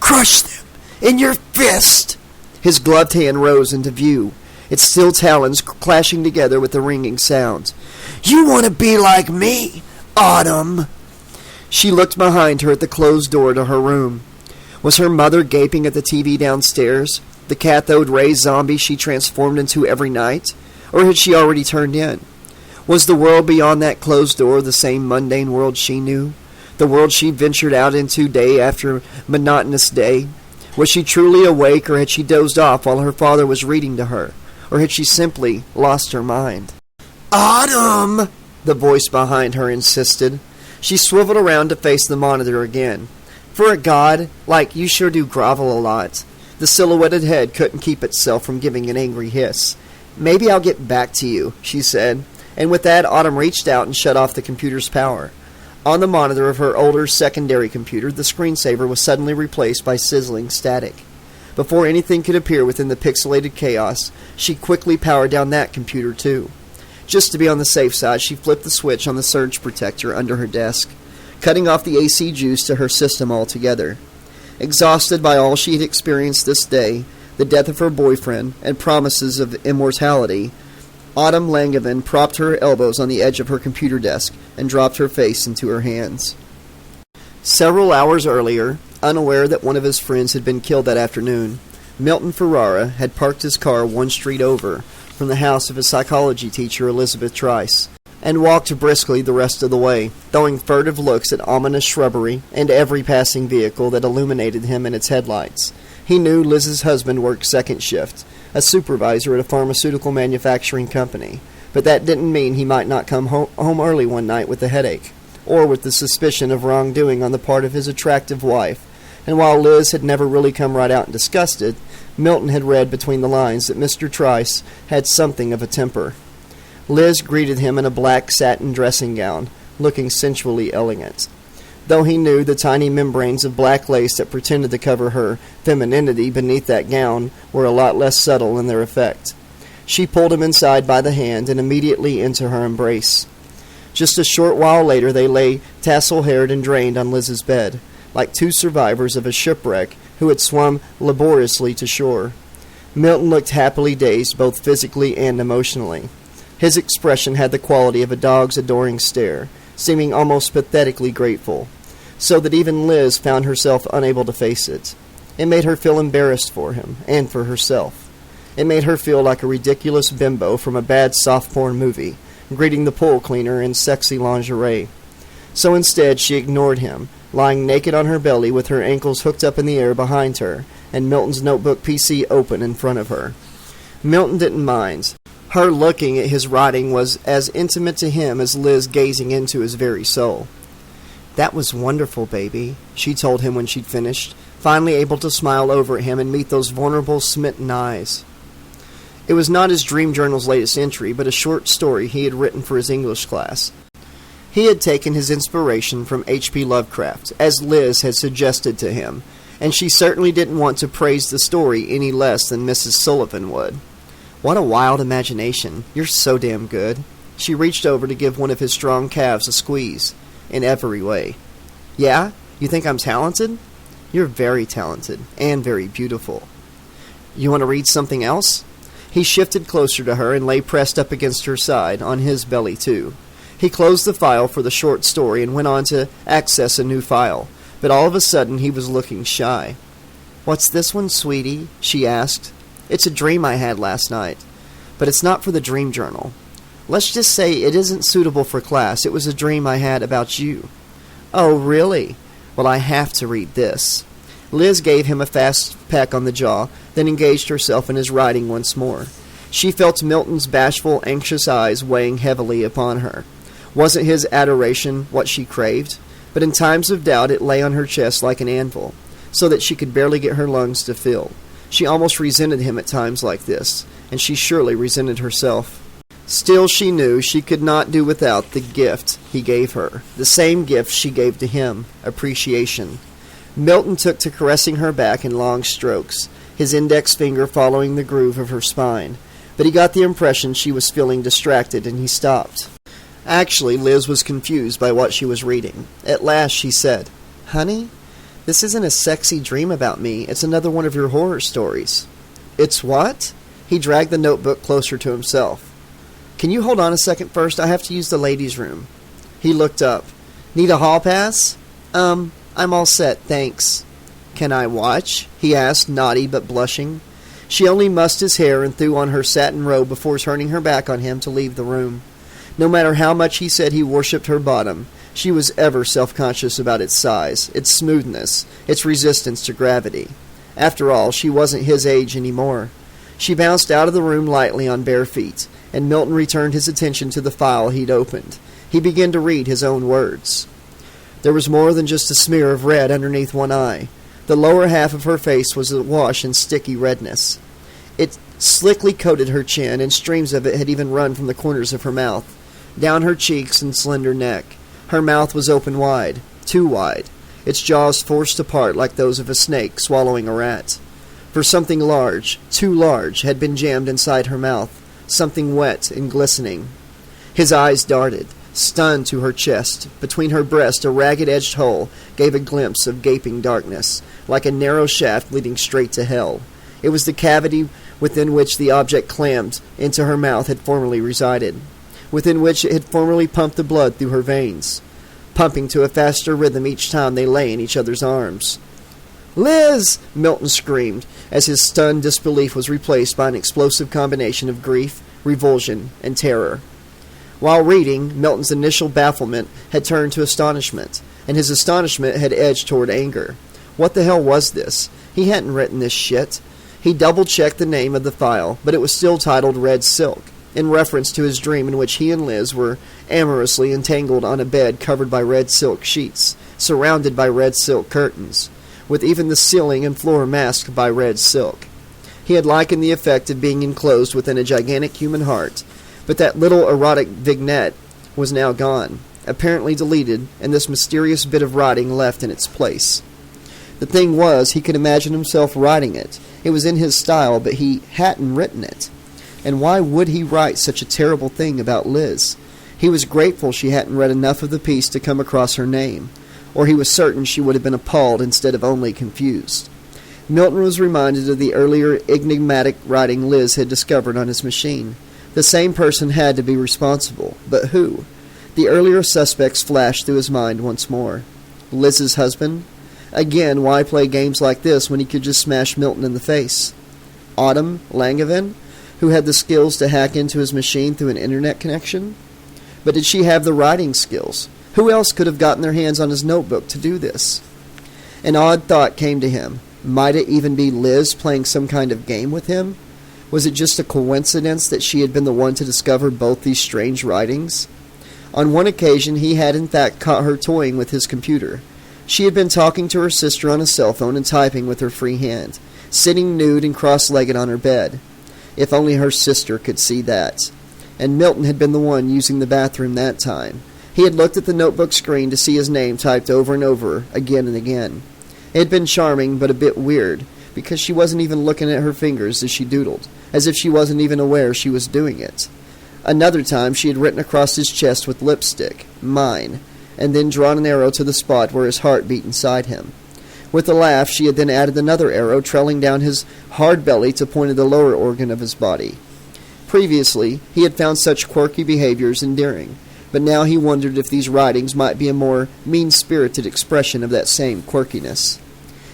Crush them in your fist. His gloved hand rose into view, its steel talons clashing together with a ringing sound. You want to be like me, Autumn? She looked behind her at the closed door to her room. Was her mother gaping at the TV downstairs, the cathode ray zombie she transformed into every night? Or had she already turned in? Was the world beyond that closed door the same mundane world she knew? The world she ventured out into day after monotonous day? Was she truly awake, or had she dozed off while her father was reading to her? Or had she simply lost her mind? Autumn! The voice behind her insisted. She swiveled around to face the monitor again. For a god, you sure do grovel a lot. The silhouetted head couldn't keep itself from giving an angry hiss. Maybe I'll get back to you, she said. And with that, Autumn reached out and shut off the computer's power. On the monitor of her older secondary computer, the screensaver was suddenly replaced by sizzling static. Before anything could appear within the pixelated chaos, she quickly powered down that computer too. Just to be on the safe side, she flipped the switch on the surge protector under her desk, cutting off the AC juice to her system altogether. Exhausted by all she had experienced this day, the death of her boyfriend, and promises of immortality, Autumn Langevin propped her elbows on the edge of her computer desk and dropped her face into her hands. Several hours earlier, unaware that one of his friends had been killed that afternoon, Milton Ferrara had parked his car one street over from the house of his psychology teacher, Elizabeth Trice, and walked briskly the rest of the way, throwing furtive looks at ominous shrubbery and every passing vehicle that illuminated him in its headlights. He knew Liz's husband worked second shift, a supervisor at a pharmaceutical manufacturing company, but that didn't mean he might not come home early one night with a headache, or with the suspicion of wrongdoing on the part of his attractive wife. And while Liz had never really come right out and discussed it, Milton had read between the lines that Mr. Trice had something of a temper. Liz greeted him in a black satin dressing gown, looking sensually elegant. Though he knew the tiny membranes of black lace that pretended to cover her femininity beneath that gown were a lot less subtle in their effect. She pulled him inside by the hand and immediately into her embrace. Just a short while later they lay tassel-haired and drained on Liz's bed, like two survivors of a shipwreck who had swum laboriously to shore. Milton looked happily dazed both physically and emotionally. His expression had the quality of a dog's adoring stare, seeming almost pathetically grateful, so that even Liz found herself unable to face it. It made her feel embarrassed for him, and for herself. It made her feel like a ridiculous bimbo from a bad soft porn movie, greeting the pool cleaner in sexy lingerie. So instead she ignored him, lying naked on her belly with her ankles hooked up in the air behind her, and Milton's notebook PC open in front of her. Milton didn't mind. Her looking at his writing was as intimate to him as Liz gazing into his very soul. "That was wonderful, baby," she told him when she'd finished, finally able to smile over at him and meet those vulnerable, smitten eyes. It was not his dream journal's latest entry, but a short story he had written for his English class. He had taken his inspiration from H.P. Lovecraft, as Liz had suggested to him, and she certainly didn't want to praise the story any less than Mrs. Sullivan would. "What a wild imagination. You're so damn good." She reached over to give one of his strong calves a squeeze, in every way. "Yeah? You think I'm talented?" "You're very talented, and very beautiful." "You want to read something else?" He shifted closer to her and lay pressed up against her side, on his belly too. He closed the file for the short story and went on to access a new file, but all of a sudden he was looking shy. "What's this one, sweetie?" she asked. "It's a dream I had last night, but it's not for the dream journal. Let's just say it isn't suitable for class. It was a dream I had about you." "Oh, really? Well, I have to read this." Liz gave him a fast peck on the jaw, then engaged herself in his writing once more. She felt Milton's bashful, anxious eyes weighing heavily upon her. Wasn't his adoration what she craved? But in times of doubt it lay on her chest like an anvil, so that she could barely get her lungs to fill. She almost resented him at times like this, and she surely resented herself. Still she knew she could not do without the gift he gave her, the same gift she gave to him, appreciation. Milton took to caressing her back in long strokes, his index finger following the groove of her spine, but he got the impression she was feeling distracted, and he stopped. Actually, Liz was confused by what she was reading. At last she said, "Honey, this isn't a sexy dream about me. It's another one of your horror stories." "It's what?" He dragged the notebook closer to himself. "Can you hold on a second first? I have to use the ladies' room." He looked up. "Need a hall pass?" I'm all set, thanks." "Can I watch?" he asked, naughty but blushing. She only mussed his hair and threw on her satin robe before turning her back on him to leave the room. No matter how much he said he worshipped her bottom, she was ever self-conscious about its size, its smoothness, its resistance to gravity. After all, she wasn't his age anymore. She bounced out of the room lightly on bare feet, and Milton returned his attention to the file he'd opened. He began to read his own words. There was more than just a smear of red underneath one eye. The lower half of her face was awash in sticky redness. It slickly coated her chin, and streams of it had even run from the corners of her mouth, down her cheeks and slender neck. Her mouth was open wide, too wide, its jaws forced apart like those of a snake swallowing a rat. For something large, too large, had been jammed inside her mouth, something wet and glistening. His eyes darted, stunned to her chest. Between her breast a ragged-edged hole gave a glimpse of gaping darkness, like a narrow shaft leading straight to hell. It was the cavity within which the object clammed into her mouth had formerly resided, within which it had formerly pumped the blood through her veins, pumping to a faster rhythm each time they lay in each other's arms. "Liz!" Milton screamed, as his stunned disbelief was replaced by an explosive combination of grief, revulsion, and terror. While reading, Milton's initial bafflement had turned to astonishment, and his astonishment had edged toward anger. What the hell was this? He hadn't written this shit. He double-checked the name of the file, but it was still titled Red Silk, in reference to his dream in which he and Liz were amorously entangled on a bed covered by red silk sheets, surrounded by red silk curtains, with even the ceiling and floor masked by red silk. He had likened the effect of being enclosed within a gigantic human heart, but that little erotic vignette was now gone, apparently deleted, and this mysterious bit of writing left in its place. The thing was, he could imagine himself writing it. It was in his style, but he hadn't written it. And why would he write such a terrible thing about Liz? He was grateful she hadn't read enough of the piece to come across her name, or he was certain she would have been appalled instead of only confused. Milton was reminded of the earlier enigmatic writing Liz had discovered on his machine. The same person had to be responsible, but who? The earlier suspects flashed through his mind once more. Liz's husband? Again, why play games like this when he could just smash Milton in the face? Autumn Langevin, who had the skills to hack into his machine through an internet connection? But did she have the writing skills? Who else could have gotten their hands on his notebook to do this? An odd thought came to him. Might it even be Liz playing some kind of game with him? Was it just a coincidence that she had been the one to discover both these strange writings? On one occasion he had in fact caught her toying with his computer. She had been talking to her sister on a cell phone and typing with her free hand, sitting nude and cross-legged on her bed. If only her sister could see that. And Milton had been the one using the bathroom that time. He had looked at the notebook screen to see his name typed over and over, again and again. It had been charming, but a bit weird, because she wasn't even looking at her fingers as she doodled, as if she wasn't even aware she was doing it. Another time she had written across his chest with lipstick, "Mine," and then drawn an arrow to the spot where his heart beat inside him. With a laugh, she had then added another arrow, trailing down his hard belly to point at the lower organ of his body. Previously, he had found such quirky behaviors endearing, but now he wondered if these writings might be a more mean-spirited expression of that same quirkiness.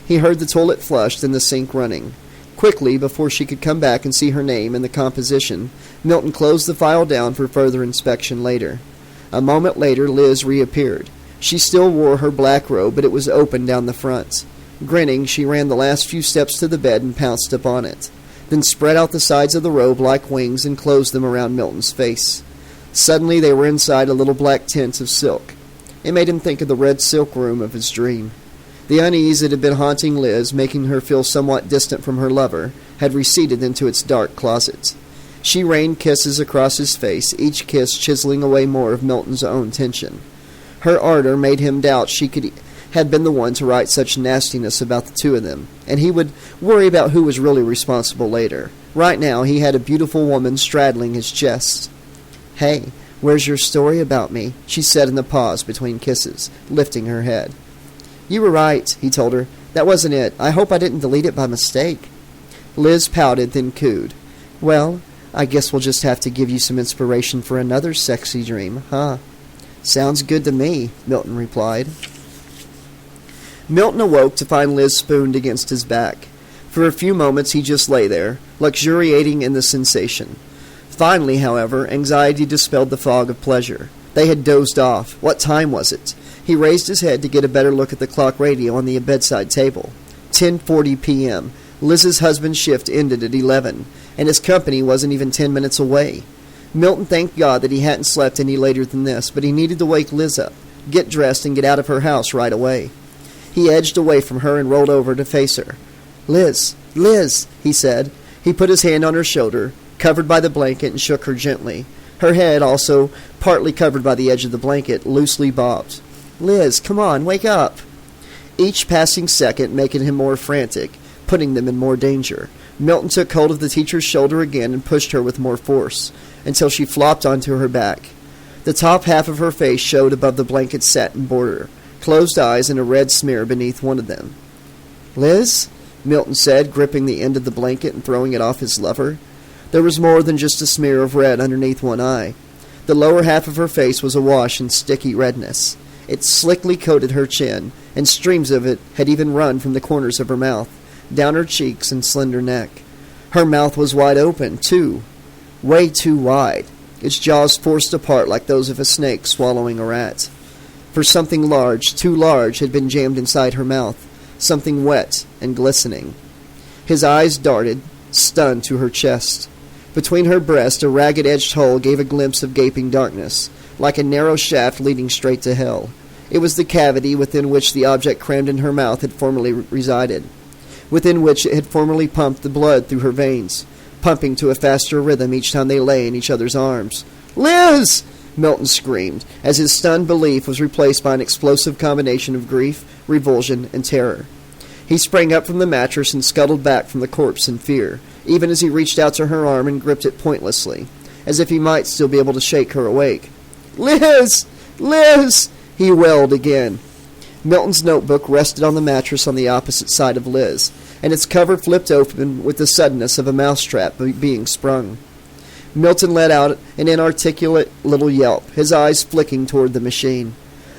He heard the toilet flushed and the sink running. Quickly, before she could come back and see her name and the composition, Milton closed the file down for further inspection later. A moment later, Liz reappeared. She still wore her black robe, but it was open down the front. Grinning, she ran the last few steps to the bed and pounced upon it, then spread out the sides of the robe like wings and closed them around Milton's face. Suddenly they were inside a little black tent of silk. It made him think of the red silk room of his dream. The unease that had been haunting Liz, making her feel somewhat distant from her lover, had receded into its dark closet. She rained kisses across his face, each kiss chiseling away more of Milton's own tension. Her ardor made him doubt had been the one to write such nastiness about the two of them, and he would worry about who was really responsible later. Right now he had a beautiful woman straddling his chest. "Hey, where's your story about me?" she said in the pause between kisses, lifting her head. "You were right," he told her. "That wasn't it. I hope I didn't delete it by mistake." Liz pouted, then cooed. "Well, I guess we'll just have to give you some inspiration for another sexy dream, huh?" "Sounds good to me," Milton replied. Milton awoke to find Liz spooned against his back. For a few moments he just lay there, luxuriating in the sensation. Finally, however, anxiety dispelled the fog of pleasure. They had dozed off. What time was it? He raised his head to get a better look at the clock radio on the bedside table. 10:40 p.m. Liz's husband's shift ended at 11, and his company wasn't even 10 minutes away. Milton thanked God that he hadn't slept any later than this, but he needed to wake Liz up, get dressed, and get out of her house right away. He edged away from her and rolled over to face her. "Liz, Liz," he said. He put his hand on her shoulder, covered by the blanket, and shook her gently. Her head, also partly covered by the edge of the blanket, loosely bobbed. "Liz, come on, wake up." Each passing second making him more frantic, putting them in more danger. Milton took hold of the teacher's shoulder again and pushed her with more force, until she flopped onto her back. The top half of her face showed above the blanket's satin border, closed eyes and a red smear beneath one of them. "Liz?" Milton said, gripping the end of the blanket and throwing it off his lover. There was more than just a smear of red underneath one eye. The lower half of her face was awash in sticky redness. It slickly coated her chin, and streams of it had even run from the corners of her mouth, down her cheeks and slender neck. Her mouth was wide open, too. Way too wide, its jaws forced apart like those of a snake swallowing a rat. For something large, too large, had been jammed inside her mouth, something wet and glistening. His eyes darted, stunned, to her chest. Between her breasts, a ragged-edged hole gave a glimpse of gaping darkness, like a narrow shaft leading straight to hell. It was the cavity within which the object crammed in her mouth had formerly resided, within which it had formerly pumped the blood through her veins, pumping to a faster rhythm each time they lay in each other's arms. "Liz!" Milton screamed, as his stunned belief was replaced by an explosive combination of grief, revulsion, and terror. He sprang up from the mattress and scuttled back from the corpse in fear, even as he reached out to her arm and gripped it pointlessly, as if he might still be able to shake her awake. "Liz! Liz!" he wailed again. Milton's notebook rested on the mattress on the opposite side of Liz, and its cover flipped open with the suddenness of a mousetrap being sprung. Milton let out an inarticulate little yelp, his eyes flicking toward the machine.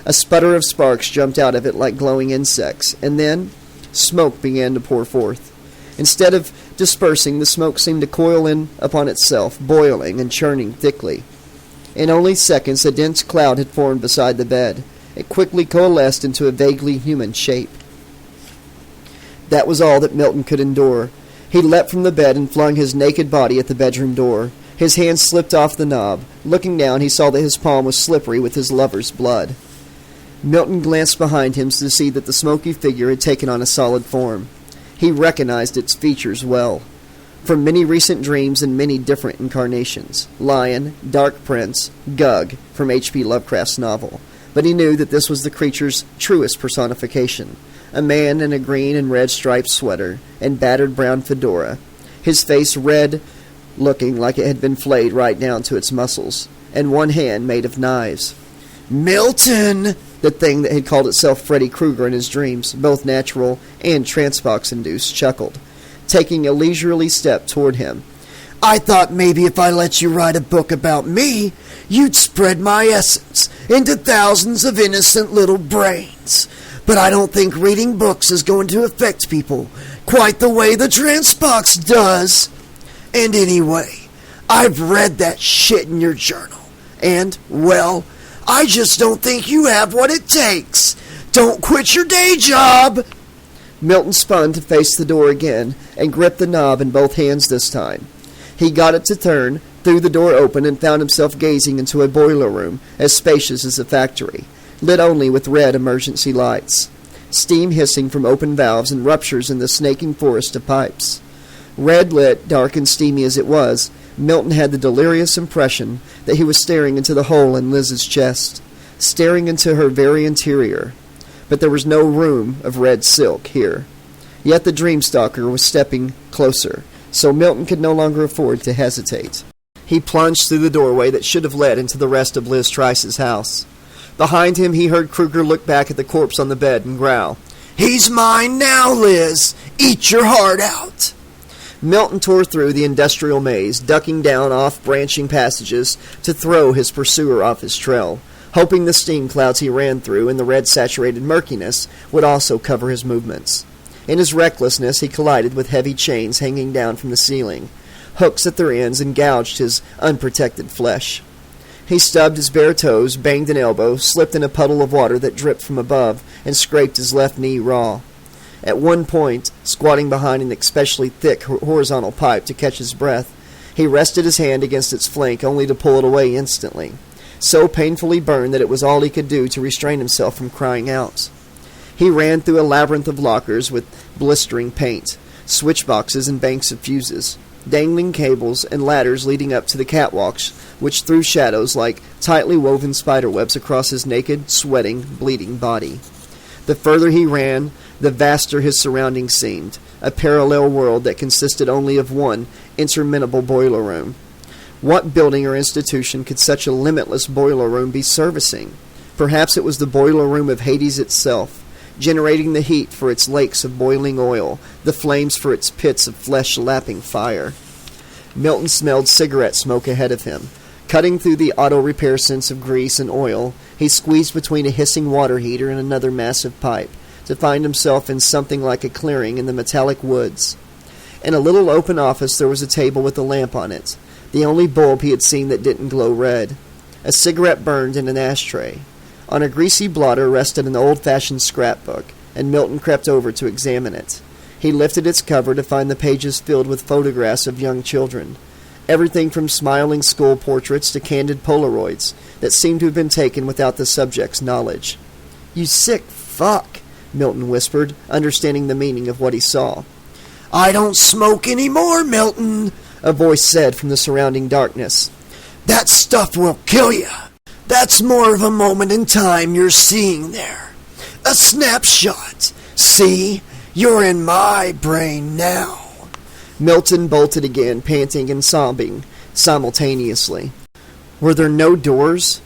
A sputter of sparks jumped out of it like glowing insects, and then smoke began to pour forth. Instead of dispersing, the smoke seemed to coil in upon itself, boiling and churning thickly. In only seconds, a dense cloud had formed beside the bed. It quickly coalesced into a vaguely human shape. That was all that Milton could endure. He leapt from the bed and flung his naked body at the bedroom door. His hand slipped off the knob. Looking down, he saw that his palm was slippery with his lover's blood. Milton glanced behind him to see that the smoky figure had taken on a solid form. He recognized its features well, from many recent dreams and many different incarnations. Lion, Dark Prince, Gug, from H.P. Lovecraft's novel. But he knew that this was the creature's truest personification. A man in a green and red striped sweater and battered brown fedora, his face red, looking like it had been flayed right down to its muscles, and one hand made of knives. "Milton!" The thing that had called itself Freddy Krueger in his dreams, both natural and TranceBox-induced, chuckled, taking a leisurely step toward him. "I thought maybe if I let you write a book about me, you'd spread my essence into thousands of innocent little brains. But I don't think reading books is going to affect people quite the way the TranceBox does. And anyway, I've read that shit in your journal, and, well, I just don't think you have what it takes. Don't quit your day job!" Milton spun to face the door again and gripped the knob in both hands this time. He got it to turn, threw the door open and found himself gazing into a boiler room as spacious as a factory, lit only with red emergency lights. Steam hissing from open valves and ruptures in the snaking forest of pipes. Red lit, dark and steamy as it was, Milton had the delirious impression that he was staring into the hole in Liz's chest, staring into her very interior. But there was no room of red silk here. Yet the dreamstalker was stepping closer, so Milton could no longer afford to hesitate. He plunged through the doorway that should have led into the rest of Liz Trice's house. Behind him, he heard Krueger look back at the corpse on the bed and growl, "He's mine now, Liz! Eat your heart out!" Milton tore through the industrial maze, ducking down off-branching passages to throw his pursuer off his trail, hoping the steam clouds he ran through and the red-saturated murkiness would also cover his movements. In his recklessness, he collided with heavy chains hanging down from the ceiling. Hooks at their ends and gouged his unprotected flesh. He stubbed his bare toes, banged an elbow, slipped in a puddle of water that dripped from above, and scraped his left knee raw. At one point, squatting behind an especially thick horizontal pipe to catch his breath, he rested his hand against its flank only to pull it away instantly, so painfully burned that it was all he could do to restrain himself from crying out. He ran through a labyrinth of lockers with blistering paint, switch boxes and banks of fuses, dangling cables and ladders leading up to the catwalks, which threw shadows like tightly woven spiderwebs across his naked, sweating, bleeding body. The further he ran, the vaster his surroundings seemed, a parallel world that consisted only of one interminable boiler room. What building or institution could such a limitless boiler room be servicing? Perhaps it was the boiler room of Hades itself, generating the heat for its lakes of boiling oil, the flames for its pits of flesh-lapping fire. Milton smelled cigarette smoke ahead of him. Cutting through the auto-repair scents of grease and oil, he squeezed between a hissing water heater and another massive pipe, to find himself in something like a clearing in the metallic woods. In a little open office there was a table with a lamp on it, the only bulb he had seen that didn't glow red. A cigarette burned in an ashtray. On a greasy blotter rested an old-fashioned scrapbook, and Milton crept over to examine it. He lifted its cover to find the pages filled with photographs of young children. Everything from smiling school portraits to candid Polaroids that seemed to have been taken without the subject's knowledge. "You sick fuck," Milton whispered, understanding the meaning of what he saw. "I don't smoke any more, Milton," a voice said from the surrounding darkness. "That stuff will kill you. That's more of a moment in time you're seeing there. A snapshot. See? You're in my brain now." Milton bolted again, panting and sobbing simultaneously. Were there no doors?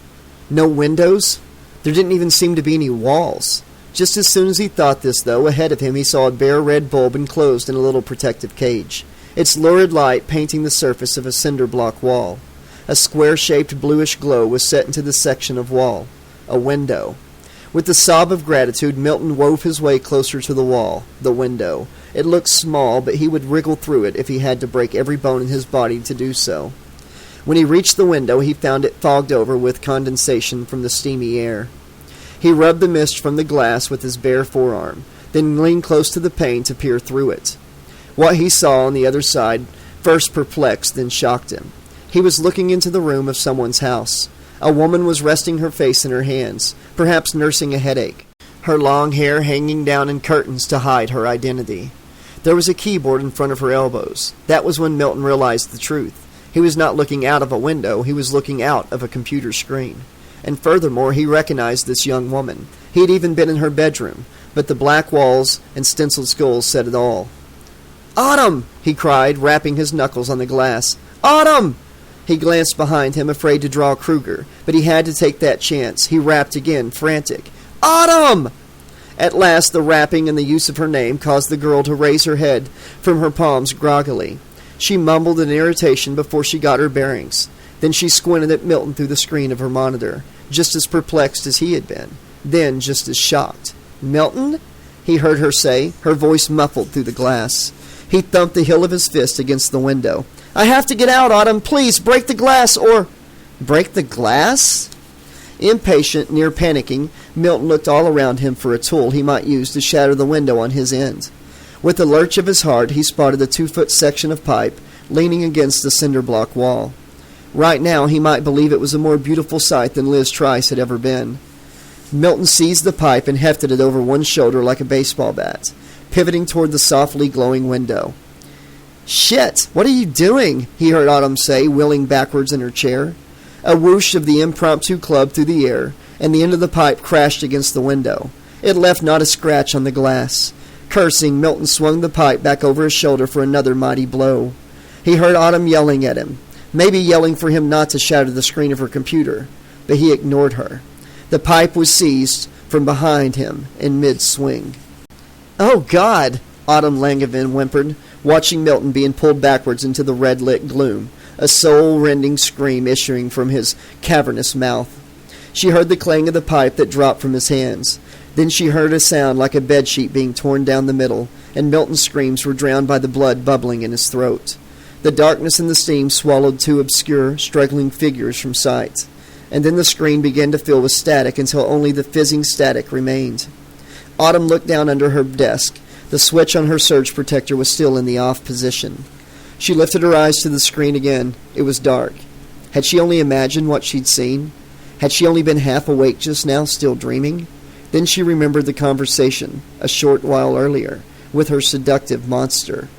No windows? There didn't even seem to be any walls. Just as soon as he thought this, though, ahead of him he saw a bare red bulb enclosed in a little protective cage, its lurid light painting the surface of a cinder block wall. A square-shaped bluish glow was set into the section of wall. A window. With a sob of gratitude, Milton wove his way closer to the wall, the window. It looked small, but he would wriggle through it if he had to break every bone in his body to do so. When he reached the window, he found it fogged over with condensation from the steamy air. He rubbed the mist from the glass with his bare forearm, then leaned close to the pane to peer through it. What he saw on the other side first perplexed, then shocked him. He was looking into the room of someone's house. A woman was resting her face in her hands, perhaps nursing a headache, her long hair hanging down in curtains to hide her identity. There was a keyboard in front of her elbows. That was when Milton realized the truth. He was not looking out of a window, he was looking out of a computer screen. And furthermore, he recognized this young woman. He had even been in her bedroom, but the black walls and stenciled skulls said it all. "Autumn!" he cried, rapping his knuckles on the glass. "Autumn!" He glanced behind him, afraid to draw Krueger, but he had to take that chance. He rapped again, frantic. "Autumn!" At last, the rapping and the use of her name caused the girl to raise her head from her palms groggily. She mumbled in irritation before she got her bearings. Then she squinted at Milton through the screen of her monitor, just as perplexed as he had been, then just as shocked. "Milton?" he heard her say, her voice muffled through the glass. He thumped the hill of his fist against the window. "I have to get out, Autumn. Please, break the glass or—" "Break the glass?" Impatient, near panicking, Milton looked all around him for a tool he might use to shatter the window on his end. With a lurch of his heart, he spotted a 2-foot section of pipe leaning against the cinder block wall. Right now, he might believe it was a more beautiful sight than Liz Trice had ever been. Milton seized the pipe and hefted it over one shoulder like a baseball bat, pivoting toward the softly glowing window. "Shit! What are you doing?" he heard Autumn say, wheeling backwards in her chair. A whoosh of the impromptu club through the air, and the end of the pipe crashed against the window. It left not a scratch on the glass. Cursing, Milton swung the pipe back over his shoulder for another mighty blow. He heard Autumn yelling at him, maybe yelling for him not to shatter the screen of her computer, but he ignored her. The pipe was seized from behind him in mid-swing. "Oh, God!" Autumn Langevin whimpered, watching Milton being pulled backwards into the red-lit gloom, a soul-rending scream issuing from his cavernous mouth. She heard the clang of the pipe that dropped from his hands. Then she heard a sound like a bedsheet being torn down the middle, and Milton's screams were drowned by the blood bubbling in his throat. The darkness and the steam swallowed two obscure, struggling figures from sight, and then the screen began to fill with static until only the fizzing static remained. Autumn looked down under her desk. The switch on her surge protector was still in the off position. She lifted her eyes to the screen again. It was dark. Had she only imagined what she'd seen? Had she only been half awake just now, still dreaming? Then she remembered the conversation, a short while earlier, with her seductive monster.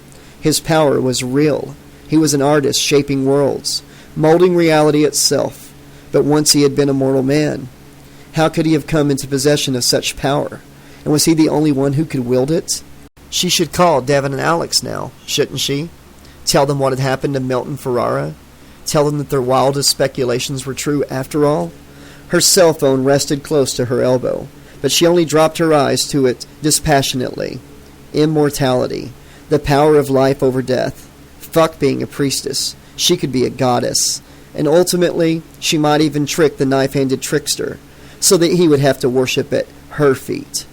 His power was real. He was an artist shaping worlds, molding reality itself. But once he had been a mortal man. How could he have come into possession of such power? And was he the only one who could wield it? She should call Devin and Alex now, shouldn't she? Tell them what had happened to Milton Ferrara? Tell them that their wildest speculations were true after all? Her cell phone rested close to her elbow, but she only dropped her eyes to it dispassionately. Immortality. The power of life over death. Fuck being a priestess. She could be a goddess. And ultimately, she might even trick the knife-handed trickster, so that he would have to worship at her feet.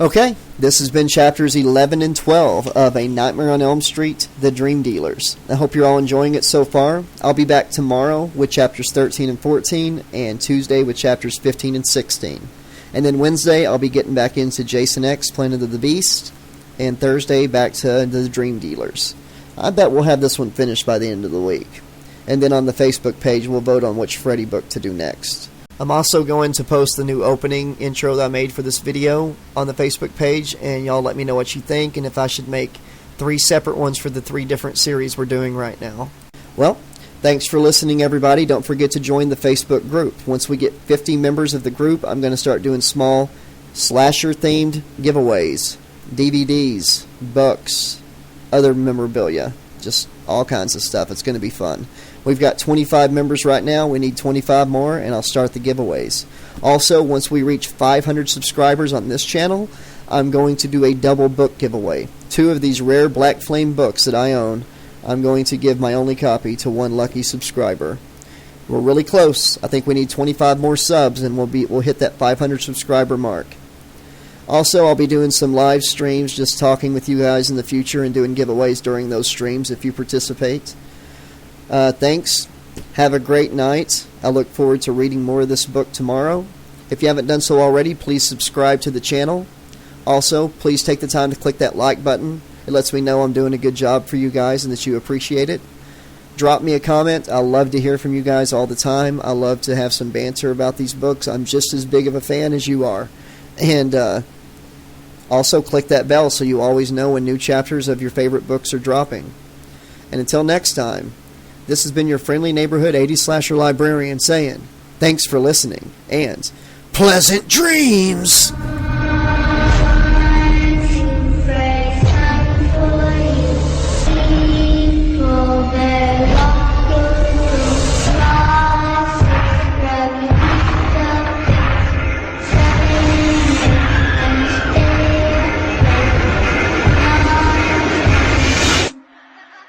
Okay, this has been chapters 11 and 12 of A Nightmare on Elm Street, The Dream Dealers. I hope you're all enjoying it so far. I'll be back tomorrow with chapters 13 and 14, and Tuesday with chapters 15 and 16. And then Wednesday, I'll be getting back into Jason X, Planet of the Beast, and Thursday, back to The Dream Dealers. I bet we'll have this one finished by the end of the week. And then on the Facebook page, we'll vote on which Freddy book to do next. I'm also going to post the new opening intro that I made for this video on the Facebook page, and y'all let me know what you think, and if I should make 3 separate ones for the 3 different series we're doing right now. Well, thanks for listening, everybody. Don't forget to join the Facebook group. Once we get 50 members of the group, I'm going to start doing small slasher-themed giveaways, DVDs, books, other memorabilia, just all kinds of stuff. It's going to be fun. We've got 25 members right now. We need 25 more, and I'll start the giveaways. Also, once we reach 500 subscribers on this channel, I'm going to do a double book giveaway. 2 of these rare Black Flame books that I own, I'm going to give my only copy to one lucky subscriber. We're really close. I think we need 25 more subs, and we'll hit that 500 subscriber mark. Also, I'll be doing some live streams, just talking with you guys in the future and doing giveaways during those streams if you participate. Thanks. Have a great night. I look forward to reading more of this book tomorrow. If you haven't done so already, please subscribe to the channel. Also, please take the time to click that like button. It lets me know I'm doing a good job for you guys and that you appreciate it. Drop me a comment. I love to hear from you guys all the time. I love to have some banter about these books. I'm just as big of a fan as you are. And also click that bell so you always know when new chapters of your favorite books are dropping. And until next time, this has been your friendly neighborhood 80s slasher librarian saying, thanks for listening, and pleasant dreams!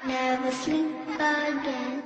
Never sleep again.